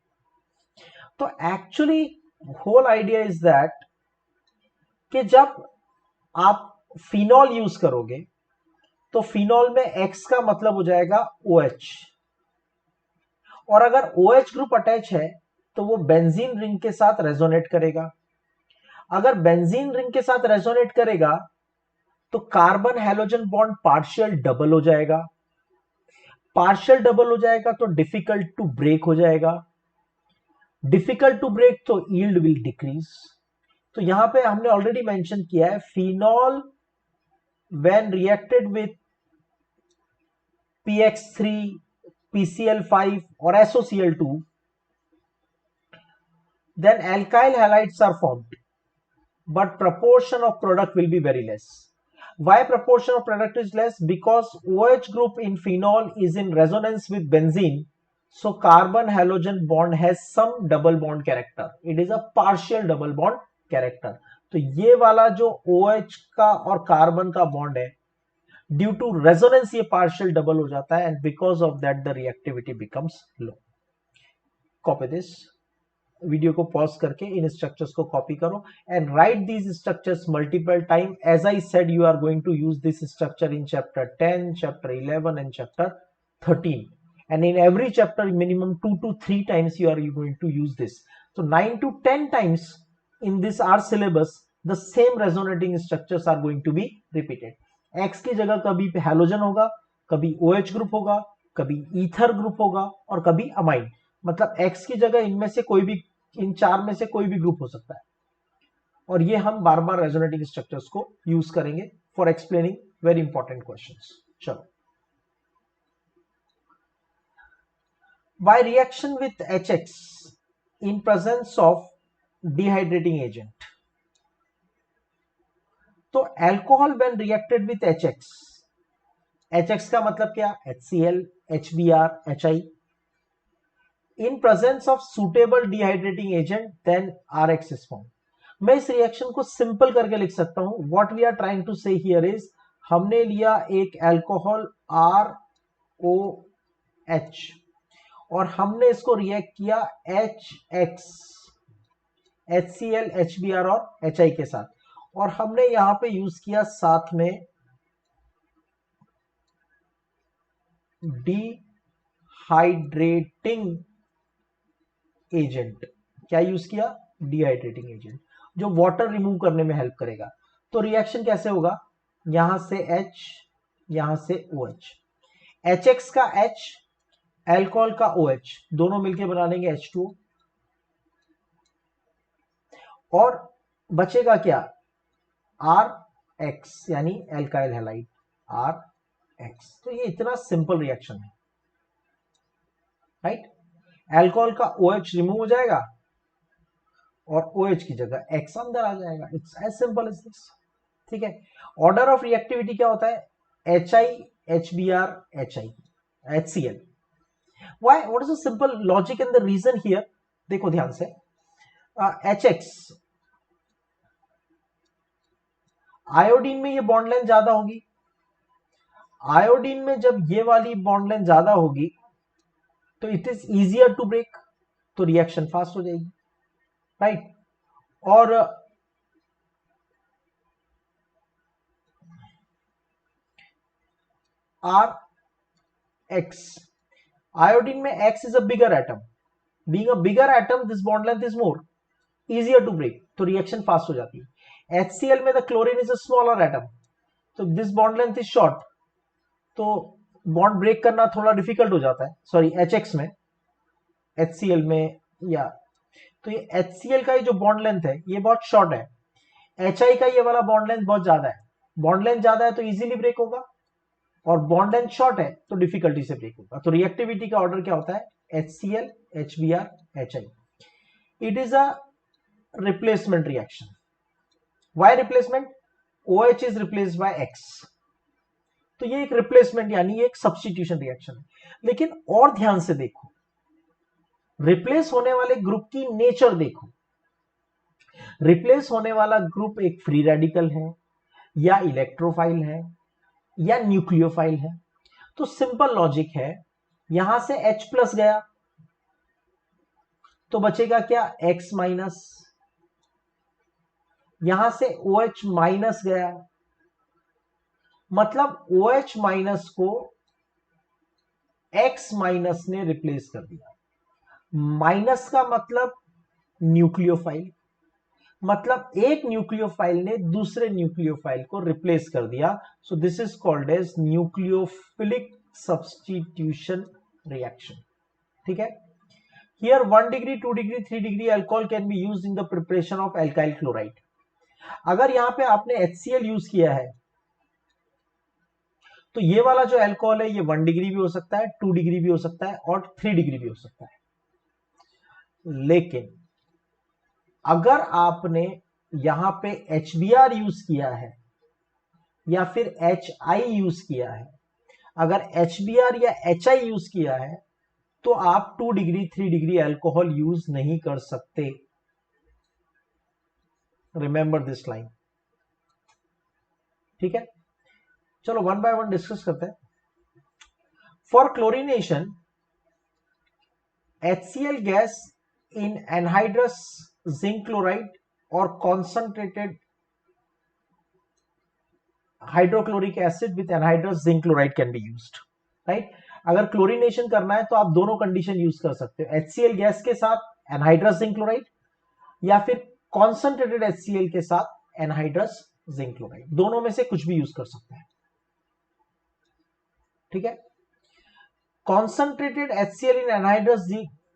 तो actually whole idea is that कि जब आप फिनॉल यूज करोगे तो फिनॉल में X का मतलब हो जाएगा OH, और अगर OH ग्रुप अटैच है तो वो बेंजीन रिंग के साथ रेजोनेट करेगा। अगर बेंजीन रिंग के साथ रेजोनेट करेगा तो carbon halogen bond partial double हो जाएगा, पार्शियल डबल हो जाएगा तो डिफिकल्ट टू ब्रेक हो जाएगा, डिफिकल्ट टू ब्रेक तो यील्ड विल डिक्रीज। तो यहां पे हमने ऑलरेडी मेंशन किया है, phenol when reacted with PX3, PCl5 or SOCl2, then alkyl halides are formed, but proportion of product will be very less. Why proportion of product is less? Because OH group in phenol is in resonance with benzene, so carbon halogen bond has some double bond character. It is a partial double bond character. तो ये वाला जो OH का और कार्बन का बॉन्ड है, ड्यू टू रेजोनेंस ये पार्शियल डबल हो जाता है, and because of that the reactivity becomes low. Copy this, video को पॉज करके इन स्ट्रक्चर्स को कॉपी करो and write these structures multiple time. As I said, you are going to use this structure in chapter 10, chapter 11 and chapter 13, and in every chapter minimum 2 to 3 times you are going to use this. So 9 to 10 times in this our syllabus the same resonating structures are going to be repeated. X की जगह कभी हैलोजन होगा, कभी OH ग्रुप होगा, कभी ईथर ग्रुप होगा और कभी अमाइन। मतलब X की जगह इनमें से कोई भी, इन चार में से कोई भी ग्रुप हो सकता है, और ये हम बार बार रेजोनेटिंग स्ट्रक्चर्स को यूज करेंगे for explaining very important questions. चलो, by reaction with HX in presence of dehydrating agent, तो alcohol when reacted with HX, HX का मतलब क्या, HCl, HBr, HI, in presence of suitable dehydrating agent then RX is formed. मैं इस रिएक्शन को सिंपल करके लिख सकता हूं, what we are trying to say here is, हमने लिया एक अल्कोहल ROH और हमने इसको रिएक्ट किया HX, HCl, HBr और HI के साथ, और हमने यहां पे यूज किया साथ में डिहाइड्रेटिंग एजेंट। क्या यूज किया, डिहाइड्रेटिंग एजेंट, जो वाटर रिमूव करने में हेल्प करेगा। तो रिएक्शन कैसे होगा, यहां से H, यहां से OH, HX का H, अल्कोहल का OH, दोनों मिलकर बना लेंगे H2O, और बचेगा क्या, RX यानी एल्काइल हैलाइड, RX। तो ये इतना सिंपल रिएक्शन है, राइट। अल्कोहल का OH रिमूव हो जाएगा और OH की जगह X अंदर आ जाएगा, it's as simple as this, ठीक है। ऑर्डर ऑफ रिएक्टिविटी क्या होता है, HI, HBr, HI, HCl। Why? What is the simple logic and the reason here? देखो ध्यान से, HX, आयोडीन में ये बॉन्ड लेंथ ज्यादा होगी, आयोडीन में जब ये वाली बॉन्ड लेंथ ज्यादा होगी तो it is easier to break, तो रिएक्शन फास्ट हो जाएगी, राइट। और RX, iodine में X is a bigger atom, being a bigger atom this bond length is more easier to break, तो रिएक्शन फास्ट हो जाती है। HCl में the chlorine is a smaller atom, तो this bond length is short, तो बॉन्ड ब्रेक करना थोड़ा डिफिकल्ट हो जाता है, सॉरी HX में, HCl में या तो ये HCl का ये जो बॉन्ड लेंथ है ये बहुत शॉर्ट है, HI का ये वाला बॉन्ड लेंथ बहुत ज्यादा है। बॉन्ड लेंथ ज्यादा है तो इजीली ब्रेक होगा, और बॉन्ड लेंथ शॉर्ट है तो डिफिकल्टी से ब्रेक होगा। तो रिएक्टिविटी का ऑर्डर क्या होता है, HCl, HBr, HI। It is a replacement reaction. Why replacement? OH is replaced by X। तो ये एक रिप्लेसमेंट यानी एक सब्स्टिट्यूशन रिएक्शन है। लेकिन और ध्यान से देखो, रिप्लेस होने वाले ग्रुप की नेचर देखो। रिप्लेस होने वाला ग्रुप एक फ्री रेडिकल है, या इलेक्ट्रोफाइल है, या न्यूक्लियोफाइल है। तो सिंपल लॉजिक है, यहां से H प्लस गया तो बचेगा क्या, X माइनस। यहां से OH माइनस गया, मतलब OH माइनस को X माइनस ने रिप्लेस कर दिया। माइनस का मतलब न्यूक्लियोफाइल, मतलब एक न्यूक्लियोफाइल ने दूसरे न्यूक्लियोफाइल को रिप्लेस कर दिया। So this is called as nucleophilic substitution reaction. ठीक है। Here 1 degree, 2 degree, 3 degree alcohol can be used in the preparation of alkyl chloride. अगर यहां पे आपने HCl यूज किया है तो ये वाला जो अल्कोहल है ये 1 डिग्री भी हो सकता है, 2 डिग्री भी हो सकता है, और 3 डिग्री भी हो सकता है। लेकिन अगर आपने यहां पे HBr यूज किया है या फिर HI यूज किया है, अगर HBr या HI यूज किया है तो आप 2 डिग्री 3 डिग्री अल्कोहल यूज नहीं कर सकते। Remember this line. ठीक है, चलो वन बाय वन डिस्कस करते हैं। For chlorination, HCl gas in anhydrous zinc chloride और concentrated hydrochloric acid with anhydrous zinc chloride can be used. Right, अगर क्लोरीनेशन करना है तो आप दोनों कंडीशन यूज कर सकते हो, HCl गैस के साथ एनहाइड्रस जिंक क्लोराइड, या फिर कॉन्सेंट्रेटेड HCl के साथ एनहाइड्रस जिंक क्लोराइड, दोनों में से कुछ भी यूज कर सकते हैं। ठीक है, concentrated HCl in anhydrous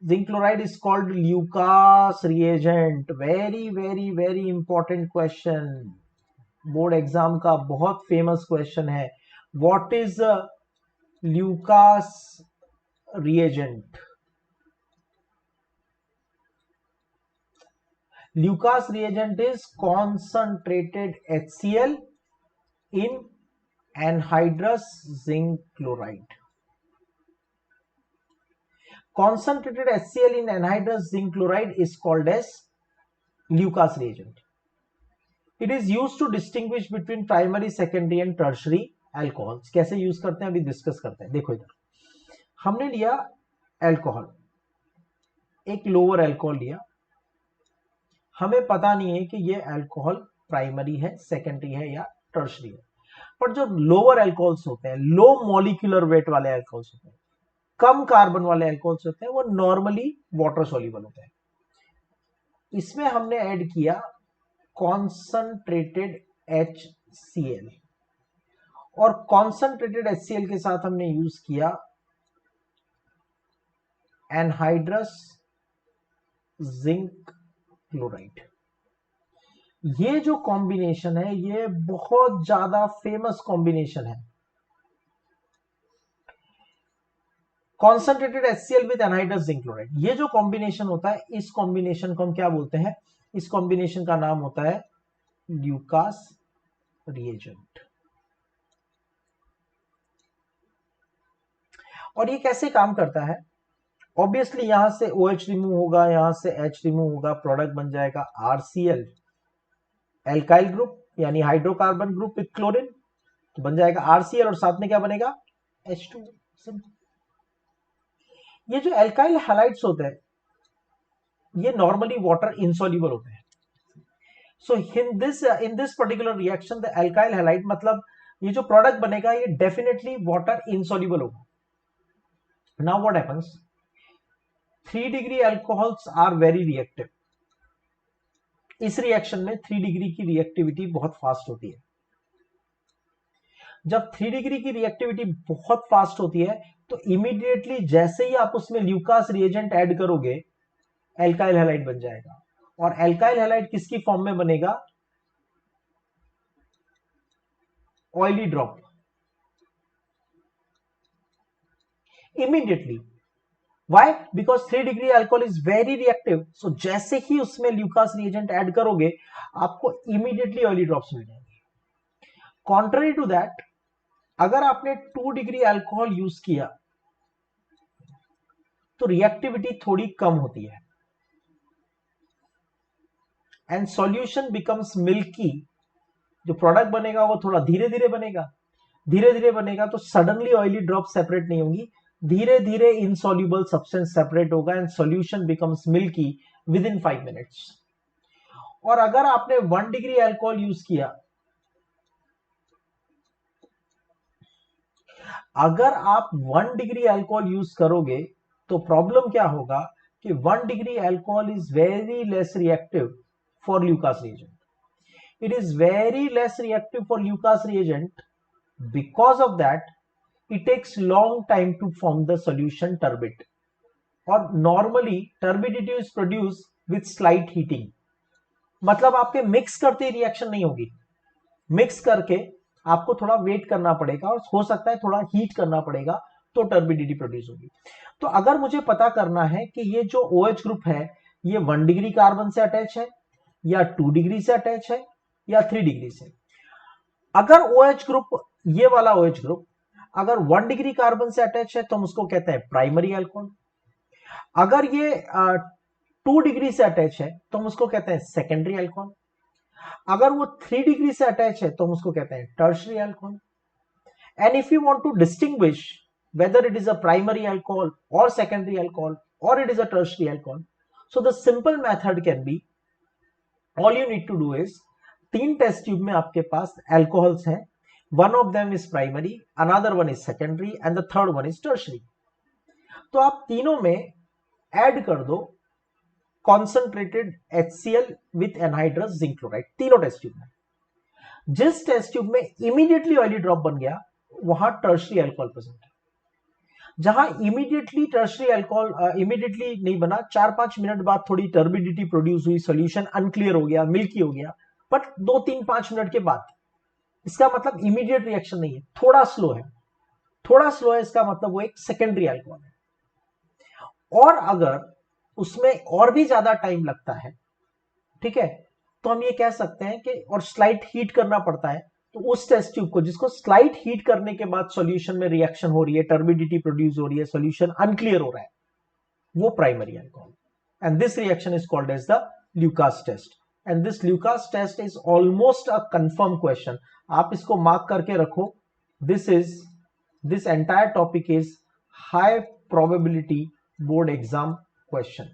zinc chloride is called Lucas reagent। very very very important question, board exam का बहुत फेमस क्वेश्चन है। What is Lucas reagent? Lucas reagent is concentrated HCl in anhydrous zinc chloride। Concentrated HCl in anhydrous zinc chloride is called as Lucas reagent। It is used to distinguish between primary, secondary and tertiary alcohols। कैसे यूज करते हैं अभी डिस्कस करते हैं। देखो इधर हमने लिया अल्कोहल, एक लोअर अल्कोहल लिया, हमें पता नहीं है कि ये अल्कोहल प्राइमरी है, सेकेंडरी है या टर्शरी है। पर जो लोअर अल्कोहल्स होते हैं, लो मॉलिक्यूलर वेट वाले अल्कोहल्स होते हैं, कम कार्बन वाले अल्कोहल्स होते हैं, वो नॉर्मली वाटर सॉल्युबल होते हैं। इसमें हमने ऐड किया कॉन्संट्रेटेड HCl, और कॉन्संट्रेटेड HCl के साथ हमने यूज किया एनहाइड्रस जिंक क्लोराइड। ये जो कॉम्बिनेशन है ये बहुत ज्यादा फेमस कॉम्बिनेशन है, concentrated HCl with anhydrous zinc chloride. ये जो कॉम्बिनेशन होता है, इस कॉम्बिनेशन को हम क्या बोलते हैं? इस कॉम्बिनेशन का नाम होता है ल्यूकास रिएजेंट। और ये कैसे काम करता है? ऑब्वियसली यहां से OH रिमूव होगा, यहां से H रिमूव होगा, प्रोडक्ट बन जाएगा RCl, एल्काइल ग्रुप यानी हाइड्रोकार्बन ग्रुप विद क्लोरीन, तो बन जाएगा RCl, और साथ में क्या बनेगा? H2। ये जो एल्काइल हैलाइड्स होते हैं ये नॉर्मली वाटर इनसॉल्युबल होते हैं। So in this particular reaction the alkyl halide, मतलब ये जो प्रोडक्ट बनेगा ये डेफिनेटली वाटर इनसॉल्युबल होगा। Now what happens, 3 degree alcohols are very reactive. इस रिएक्शन में 3 डिग्री की रिएक्टिविटी बहुत फास्ट होती है। जब 3 डिग्री की रिएक्टिविटी बहुत फास्ट होती है तो इमीडिएटली जैसे ही आप उसमें ल्यूकास रिएजेंट ऐड करोगे एल्काइल हैलाइड बन जाएगा। और एल्काइल हैलाइड किसकी फॉर्म में बनेगा? Oily drop immediately. Why? Because 3 degree alcohol is very reactive, so जैसे ही उसमें ल्यूकास रिएजेंट ऐड करोगे आपको इमीडिएटली ऑयली ड्रॉप्स मिल जाएंगे। कॉन्ट्ररी टू दैट, अगर आपने 2 डिग्री अल्कोहल यूज किया तो रिएक्टिविटी थोड़ी कम होती है एंड सॉल्यूशन बिकम्स मिल्की। जो प्रोडक्ट बनेगा वो थोड़ा धीरे धीरे बनेगा, धीरे धीरे बनेगा तो सडनली ऑयली ड्रॉप सेपरेट नहीं होंगी, धीरे धीरे इनसॉल्युबल सब्सटेंस सेपरेट होगा and solution becomes milky with in 5 minutes. और अगर आपने 1 डिग्री अल्कोहल यूज किया, अगर आप 1 डिग्री अल्कोहल यूज करोगे तो प्रॉब्लम क्या होगा कि 1 degree alcohol is very less reactive for Lucas reagent. It is very less reactive for Lucas reagent. Because of that, it takes long time to form the solution turbid. और normally turbidity is produced with slight heating. मतलब आपके मिक्स करते ही रिएक्शन नहीं होगी, मिक्स करके आपको थोड़ा वेट करना पड़ेगा और हो सकता है थोड़ा हीट करना पड़ेगा तो टर्बिडिटी प्रोड्यूस होगी। तो अगर मुझे पता करना है कि ये जो OH ग्रुप है ये 1 डिग्री कार्बन से अटैच है या 2 डिग्री से अटैच है या 3 डिग्री से, अगर OH ग्रुप, ये वाला OH ग्रुप अगर 1 डिग्री कार्बन से अटैच है तो हम उसको कहते हैं प्राइमरी अल्कोहल। अगर ये 2 डिग्री से अटैच है तो हम उसको कहते हैं सेकेंडरी अल्कोहल। अगर वो 3 डिग्री से अटैच है तो हम उसको कहते हैं tertiary alcohol. And if you want to distinguish whether it is a primary alcohol or secondary alcohol or it is a tertiary alcohol, so the simple method can be, all you need to do is, 3 test tube में आपके पास अल्कोहल्स हैं, one of them is primary, another one is secondary and the third one is tertiary। तो आप तीनों में ऐड कर दो concentrated HCl with anhydrous zinc chloride, तीनों टेस्ट ट्यूब में। जिस टेस्ट ट्यूब में इमीडिएटली ऑयली ड्रॉप बन गया वहां टर्शियरी अल्कोहल प्रेजेंट है। जहां इमीडिएटली टर्शियरी अल्कोहल इमीडिएटली नहीं बना, 4-5 मिनट बाद थोड़ी टर्बिडिटी प्रोड्यूस हुई, सॉल्यूशन अनक्लियर हो गया, मिल्की हो गया, बट 2-3-5 मिनट के बाद, इसका मतलब इमीडिएट रिएक्शन नहीं है, थोड़ा स्लो है, थोड़ा स्लो है, इसका मतलब वो एक सेकेंडरी अल्कोहल है। और अगर उसमें और भी ज्यादा टाइम लगता है, ठीक है, तो हम ये कह सकते हैं कि और स्लाइट हीट करना पड़ता है, तो उस टेस्ट ट्यूब को जिसको स्लाइट हीट करने के बाद सॉल्यूशन में रिएक्शन हो रही है, टर्बिडिटी प्रोड्यूस हो रही है, सॉल्यूशन अनक्लियर हो रहा है, वो primary alcohol. And this reaction is called as the Lucas test. And this Lucas test is almost a confirm question, आप इसको मार्क करके रखो। This entire topic is high probability board exam question.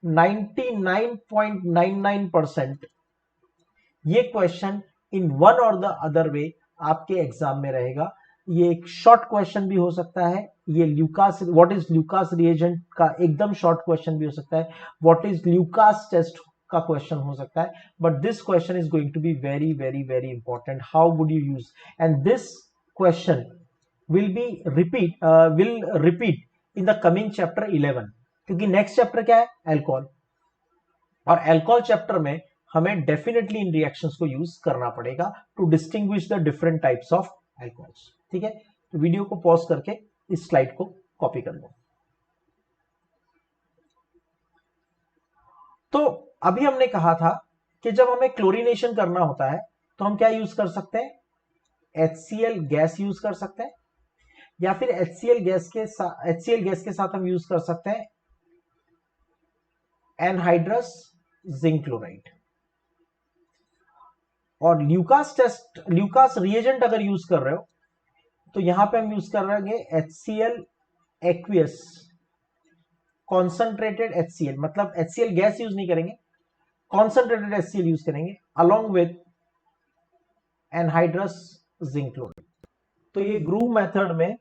99.99% ये क्वेश्चन इन वन और द अदर वे आपके एग्जाम में रहेगा। ये एक शॉर्ट क्वेश्चन भी हो सकता है, ये Lucas, what is Lucas reagent का एकदम शॉर्ट क्वेश्चन भी हो सकता है, व्हाट इज ल्यूकास टेस्ट का क्वेश्चन हो सकता है, but this question is going to be very very very important. How would you use, and this question will repeat in the coming chapter 11, क्योंकि नेक्स्ट चैप्टर क्या है, अल्कोहल, और अल्कोहल चैप्टर में हमें डेफिनेटली इन रिएक्शंस को यूज करना पड़ेगा to distinguish the different types of alcohols. ठीक है, तो वीडियो को पॉज करके इस स्लाइड को कॉपी कर लो। तो अभी हमने कहा था कि जब हमें क्लोरीनेशन करना होता है तो हम क्या यूज कर सकते हैं, HCl गैस यूज कर सकते हैं, या फिर HCl गैस के साथ हम यूज कर सकते हैं एनहाइड्रस जिंक क्लोराइड। और ल्यूकास रिएजेंट अगर यूज कर रहे हो तो यहां पे हम यूज कर रहे हैं HCl एक्वियस, कॉन्सेंट्रेटेड HCl, मतलब HCl गैस यूज नहीं करेंगे, कॉन्सेंट्रेटेड HCl यूज करेंगे along with anhydrous zinc chloride. तो ये ग्रूव मेथड में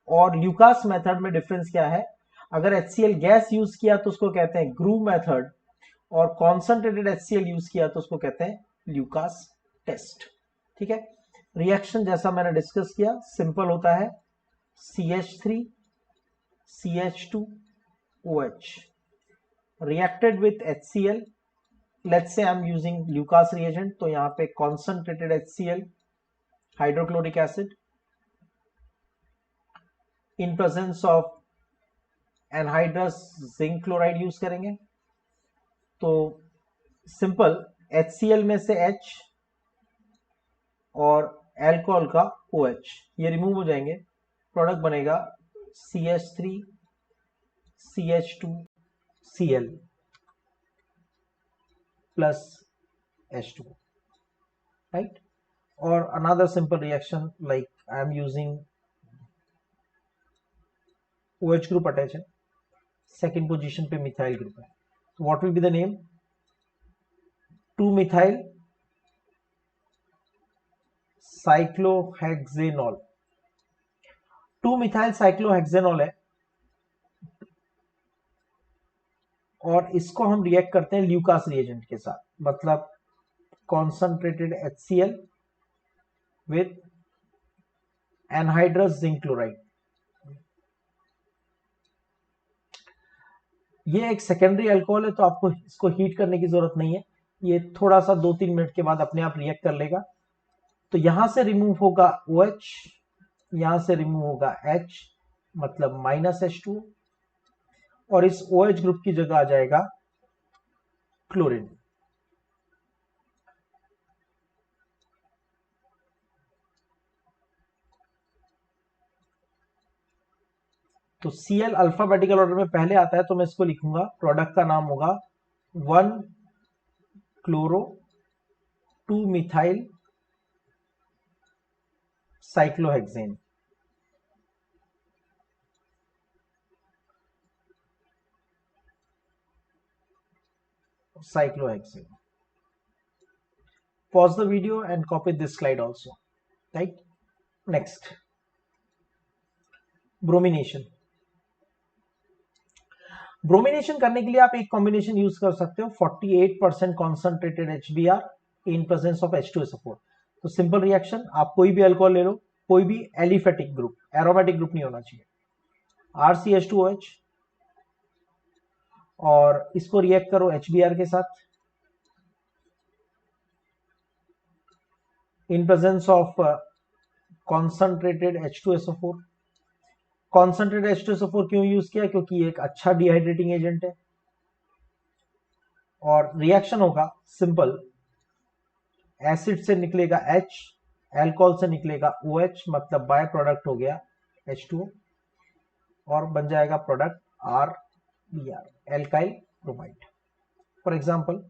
और ल्यूकास मेथड में डिफरेंस क्या है, अगर HCl गैस यूज किया तो उसको कहते हैं ग्रूव मेथड, और कॉन्सेंट्रेटेड HCl यूज किया तो उसको कहते हैं ल्यूकास टेस्ट। ठीक है, रिएक्शन जैसा मैंने डिस्कस किया सिंपल होता है, CH3 CH2 OH, reacted with HCl, let's say I'm using Lucas reagent, तो यहाँ पे concentrated HCl hydrochloric acid in presence of anhydrous zinc chloride use करेंगे। तो सिंपल HCl में से H और एल्कोहल का OH ये रिमूव हो जाएंगे, प्रोडक्ट बनेगा CH3 CH2 Cl plus H2, right? Or another simple reaction like I am using OH group attached है, second position पे methyl group है, so what will be the name? 2-methyl cyclohexanol, 2-methyl cyclohexanol है, और इसको हम रिएक्ट करते हैं ल्यूकास रिएजेंट के साथ, मतलब concentrated HCl with anhydrous zinc chloride. ये एक सेकेंडरी अल्कोहल है, तो आपको इसको हीट करने की जरूरत नहीं है, ये थोड़ा सा 2-3 मिनट के बाद अपने आप रिएक्ट कर लेगा। तो यहां से रिमूव होगा OH, यहां से रिमूव होगा H मतलब -H2, और इस OH ग्रुप की जगह आ जाएगा क्लोरीन। तो Cl अल्फाबेटिकल ऑर्डर में पहले आता है, तो मैं इसको लिखूंगा, प्रोडक्ट का नाम होगा 1-क्लोरो 2-मिथाइल cyclohexane. cyclohexane. Pause the video and copy this slide also, right? Next, bromination. Bromination करने के लिए आप एक कॉम्बिनेशन यूज कर सकते हो, 48% concentrated HBr in presence of H2SO4। तो सिंपल रिएक्शन, आप कोई भी अल्कोहल ले लो, कोई भी एलिफेटिक ग्रुप, एरोमेटिक ग्रुप नहीं होना चाहिए, RCH2OH, और इसको रिएक्ट करो HBr के साथ in presence of concentrated H2SO4। Concentrated H2SO4 क्यों यूज किया? क्योंकि ये एक अच्छा डिहाइड्रेटिंग एजेंट है, और रिएक्शन होगा सिंपल, एसिड से निकलेगा H, एल्कोहल से निकलेगा OH, मतलब बाय प्रोडक्ट हो गया H2O, और बन जाएगा product RBr, alkyl bromide. For example,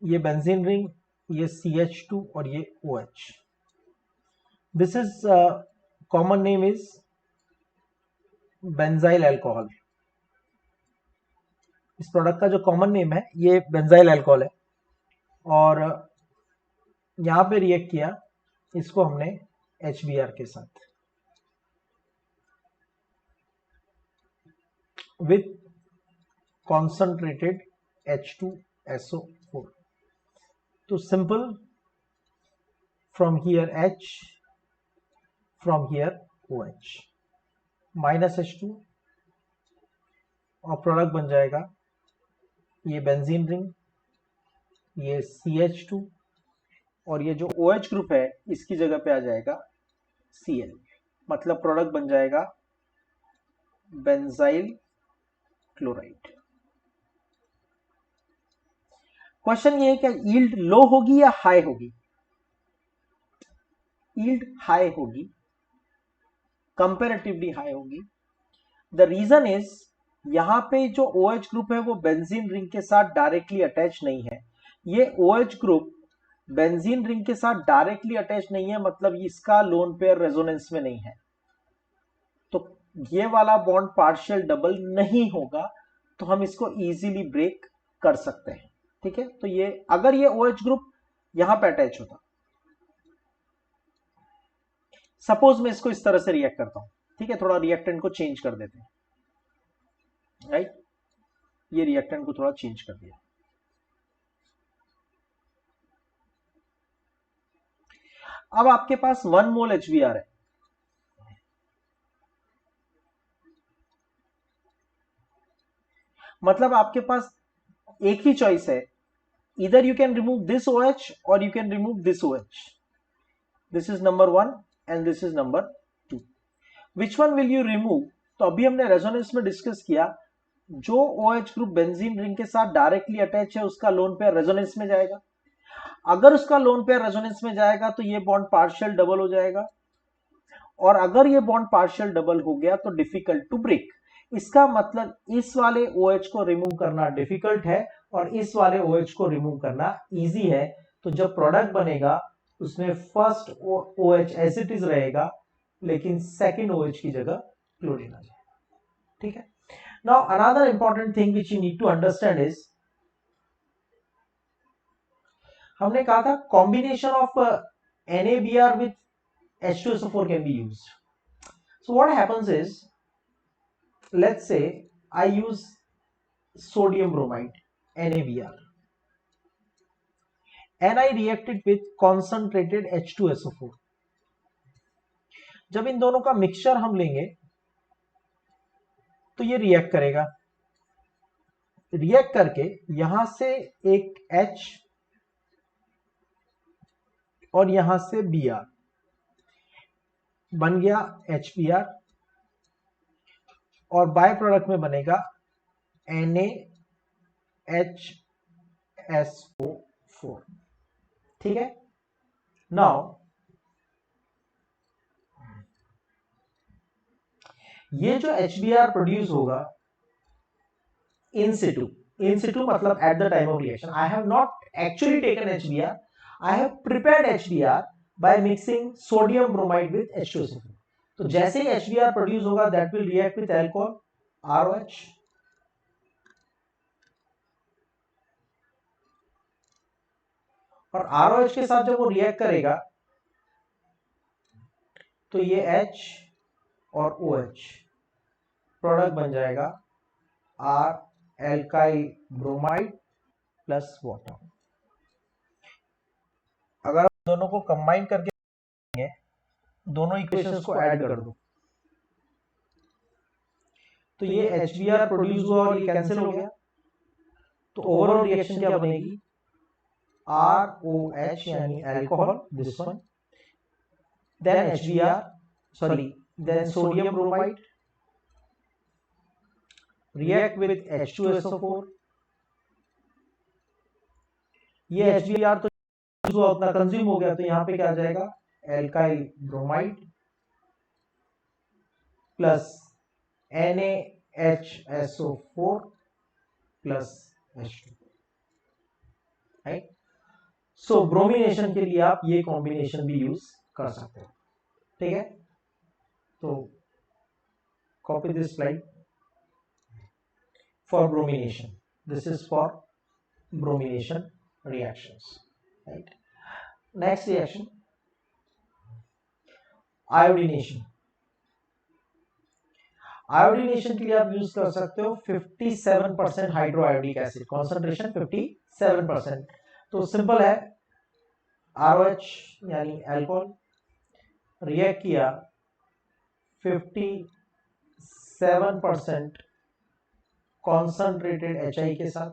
ये बेंजीन रिंग, ये CH2 और ये OH। This is common name is benzyl alcohol. इस प्रोडक्ट का जो कॉमन नेम है ये बेंजाइल अल्कोहल है, और यहां पे रिएक्ट किया इसको हमने HBr के साथ विथ कॉन्सेंट्रेटेड H2SO4। तो simple, from here H, from here OH, -H2, और प्रोडक्ट बन जाएगा ये बेंजीन रिंग, ये CH2, और ये जो OH ग्रुप है इसकी जगह पे आ जाएगा Cl, मतलब प्रोडक्ट बन जाएगा बेंजाइल क्लोराइड। क्वेश्चन ये है कि यील्ड लो होगी या हाई होगी? यील्ड हाई होगी, कंपैरेटिवली हाई होगी। द रीजन इज, यहां पे जो OH ग्रुप है वो बेंजीन रिंग के साथ डायरेक्टली अटैच नहीं है। ये OH ग्रुप बेंजीन रिंग के साथ डायरेक्टली अटैच नहीं है, मतलब इसका लोन पेयर रेजोनेंस में नहीं है, तो ये वाला बॉन्ड पार्शियल डबल नहीं होगा, तो हम इसको इजीली ब्रेक कर सकते हैं। ठीक है, तो ये अगर ये OH ग्रुप यहां पे अटैच होता, सपोज मैं इसको इस तरह से रिएक्ट करता हूं, ठीक है, थोड़ा रिएक्टेंट को चेंज कर देते हैं, राइट, ये रिएक्टेंट को थोड़ा चेंज कर दिया। अब आपके पास 1 मोल HBr है, मतलब आपके पास एक ही चॉइस है, इधर you can remove this OH और you can remove this OH. This is number 1 and this is number 2. Which one will you remove? तो अभी हमने रेजोनेंस में डिस्कस किया, जो OH ग्रुप बेंजीन रिंग के साथ डायरेक्टली अटैच है उसका लोन पेयर रेजोनेंस में जाएगा. अगर उसका लोन पेयर रेजोनेंस में जाएगा तो ये बॉन्ड पार्शियल डबल हो जाएगा, और अगर ये बॉन्ड पार्शियल डबल हो गया तो डिफिकल्ट टू ब्रेक. इसका मतलब इस वाले OH को रिमूव करना डिफिकल्ट है और इस वाले OH को रिमूव करना इजी है. तो जब प्रोडक्ट बनेगा उसमें first OH as it is रहेगा, लेकिन सेकंड OH की जगह क्लोरीन आ जाएगा. ठीक है. Now another important thing which you need to understand is, हमने कहा था combination of NaBr with H2SO4 can be used. So what happens is, let's say I use sodium bromide NaBr and I react it with concentrated H2SO4. जब इन दोनों का मिक्सचर हम लेंगे तो ये रिएक्ट करेगा, रिएक्ट करके यहां से एक H और यहां से Br बन गया HBr, और बाय प्रोडक्ट में बनेगा NaHSO4. ठीक है. नाउ ये जो HBr प्रोड्यूस होगा इन सिटू, इन सिटू मतलब at the time of reaction, I have not actually taken HBr, I have prepared HBr by mixing sodium bromide with H2SO4. तो जैसे ही HBr प्रोड्यूस होगा that will react with alcohol ROH, और ROH के साथ जब वो रिएक्ट करेगा तो ये H और OH प्रोडक्ट बन जाएगा R alkyl bromide plus water. अगर आप दोनों को कंबाइन करके दोनों इक्वेशंस को ऐड कर दो तो ये HBr प्रोड्यूस हुआ और ये कैंसिल हो गया, तो ओवरऑल रिएक्शन क्या बनेगी? ROH यानी alcohol, this one, then HBr, sorry then sodium bromide react with H2SO4. ये HBr तो हुआ उतना कंज्यूम हो गया, तो यहां पे क्या आ जाएगा? Alkyl bromide plus NaHSO4 plus H2. Right. So bromination के लिए आप ये कॉम्बिनेशन भी यूज कर सकते हो. ठीक है. तो copy this slide for bromination. This is for bromination reactions. Right. Next reaction, iodination. Iodination के लिए आप यूज कर सकते हो 57% हाइड्रोआयोडिक एसिड, कॉन्सेंट्रेशन 57%. तो सिंपल है, ROH यानी अल्कोहल रिएक्ट किया 57% कॉन्सेंट्रेटेड HI के साथ,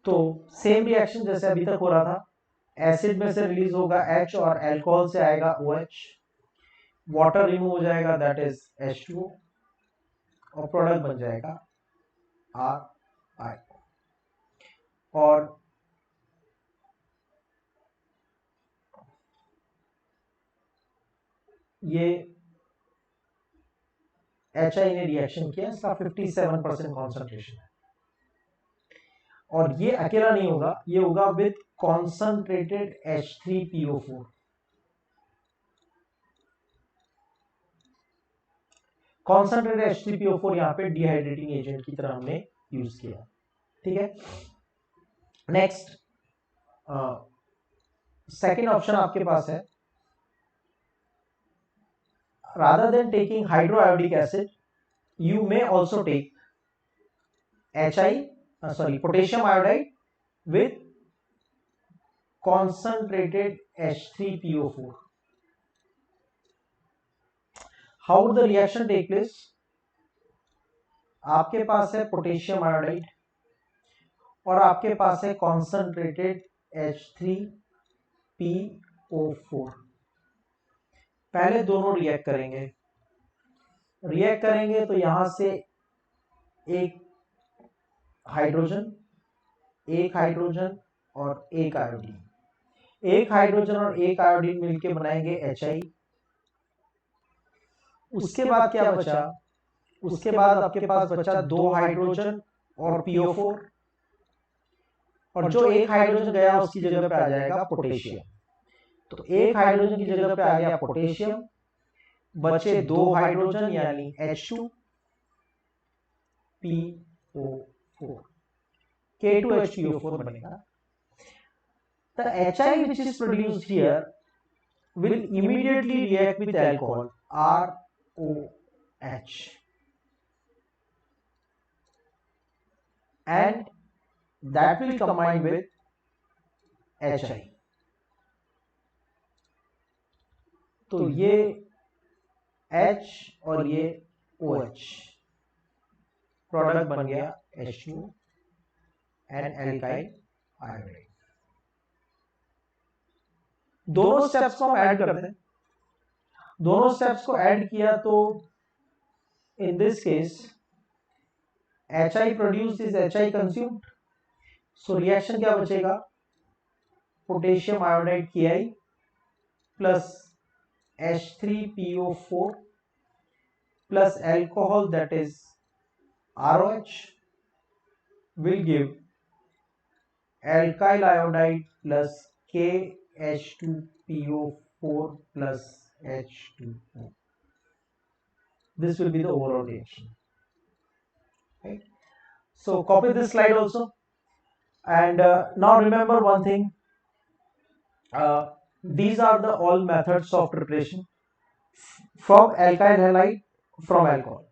तो सेम रिएक्शन जैसे अभी तक हो रहा था, एसिड में से रिलीज होगा H और अल्कोहल से आएगा OH, वाटर रिमूव हो जाएगा दैट इज H2O, और प्रोडक्ट बन जाएगा RI. और ये HI ने रिएक्शन किया, इसका 57% कॉन्सेंट्रेशन है, और ये अकेला नहीं होगा, ये होगा with concentrated H3PO4. Concentrated H3PO4 यहाँ पे डिहाइड्रेटिंग एजेंट की तरह हमने यूज किया. ठीक है. नेक्स्ट सेकेंड ऑप्शन आपके पास है, rather than taking hydroiodic acid you may also take potassium iodide with concentrated H3PO4. How would the reaction take place? आपके पास है पोटेशियम आयोडाइड और आपके पास है कॉन्सेंट्रेटेड H3PO4। पहले दोनों रिएक्ट करेंगे तो यहां से एक हाइड्रोजन और एक आयोडीन, एक हाइड्रोजन और एक आयोडीन मिलके बनाएंगे HI। उसके बाद क्या बचा? उसके बाद आपके पास बचा 2 हाइड्रोजन और PO4, और जो एक हाइड्रोजन गया उसकी जगह पे आ जाएगा पोटेशियम। तो एक हाइड्रोजन की जगह पे आ गया पोटेशियम, बचे 2 हाइड्रोजन यानी H2PO4, K2H2O4 बनेगा। The HI which is produced here will immediately react with alcohol ROH and that will combine with HI। तो ये H और ये OH प्रोडक्ट बन गया H2 एंड एल्काइल आयोडाइड। दोनों स्टेप्स को हम ऐड करते हैं। दोनों स्टेप्स को ऐड किया तो in this case HI produced is HI consumed. So reaction क्या बचेगा? Potassium iodide Ki plus H3PO4 plus alcohol that is ROH will give alkyl iodide plus KH2PO4 plus H2O. This will be the overall reaction. Right? So copy this slide also, and now remember one thing. These are the all methods of preparation from alkyl halide from alcohol.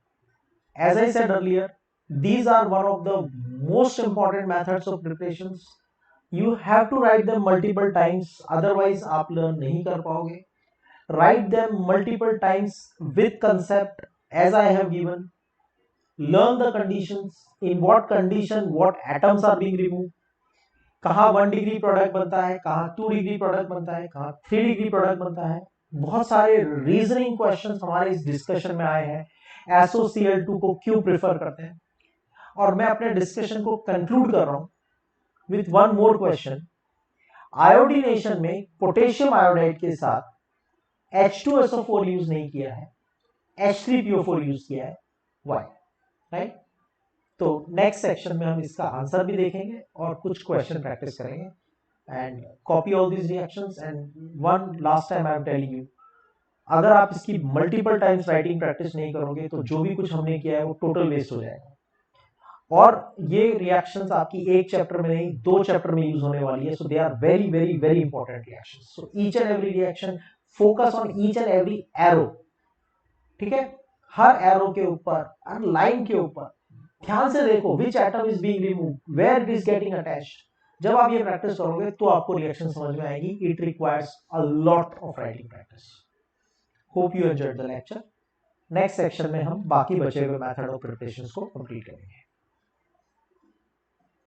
As I said earlier, these are one of the most important methods of preparations. You have to write them multiple times, otherwise आप learn नहीं कर पाओगे. Write them multiple times with concept as I have given. Learn the conditions, in what condition what atoms are being removed. कहाँ 1 डिग्री प्रोडक्ट बनता है, कहाँ 2 डिग्री प्रोडक्ट बनता है, कहाँ 3 डिग्री प्रोडक्ट बनता है. बहुत सारे रीजनिंग क्वेश्चंस हमारे इस डिस्कशन में आए हैं. SOCl2 को क्यों प्रेफर करते हैं. और मैं अपने डिस्कशन को कंक्लूड कर रहा हूं with one more question. Iodination में पोटेशियम आयोडाइड के साथ H2SO4 यूज नहीं किया है, H3PO4 यूज किया है. व्हाई? राइट. तो नेक्स्ट सेक्शन में हम इसका आंसर भी देखेंगे और कुछ क्वेश्चन प्रैक्टिस करेंगे. And copy all these reactions. And one last time I am telling you, अगर आप इसकी मल्टीपल टाइम्स राइटिंग प्रैक्टिस नहीं करोगे तो जो भी कुछ हमने किया है वो टोटल वेस्ट हो जाएगा. और ये रिएक्शंस आपकी एक चैप्टर में नहीं 2 चैप्टर में यूज होने वाली है. So they are very very very important reactions. So each and every reaction, focus on each and every arrow. ठीक है, हर एरो के ऊपर, हर लाइन के ऊपर ध्यान से देखो which atom is being removed, where it is getting attached. जब आप ये प्रैक्टिस करोगे तो आपको रिएक्शन समझ में आएगी. It requires a lot of writing practice. Hope you enjoyed the lecture. Next section में हम बाकी बचे हुए मेथड ऑफ प्रिपरेशंस को कंप्लीट करेंगे.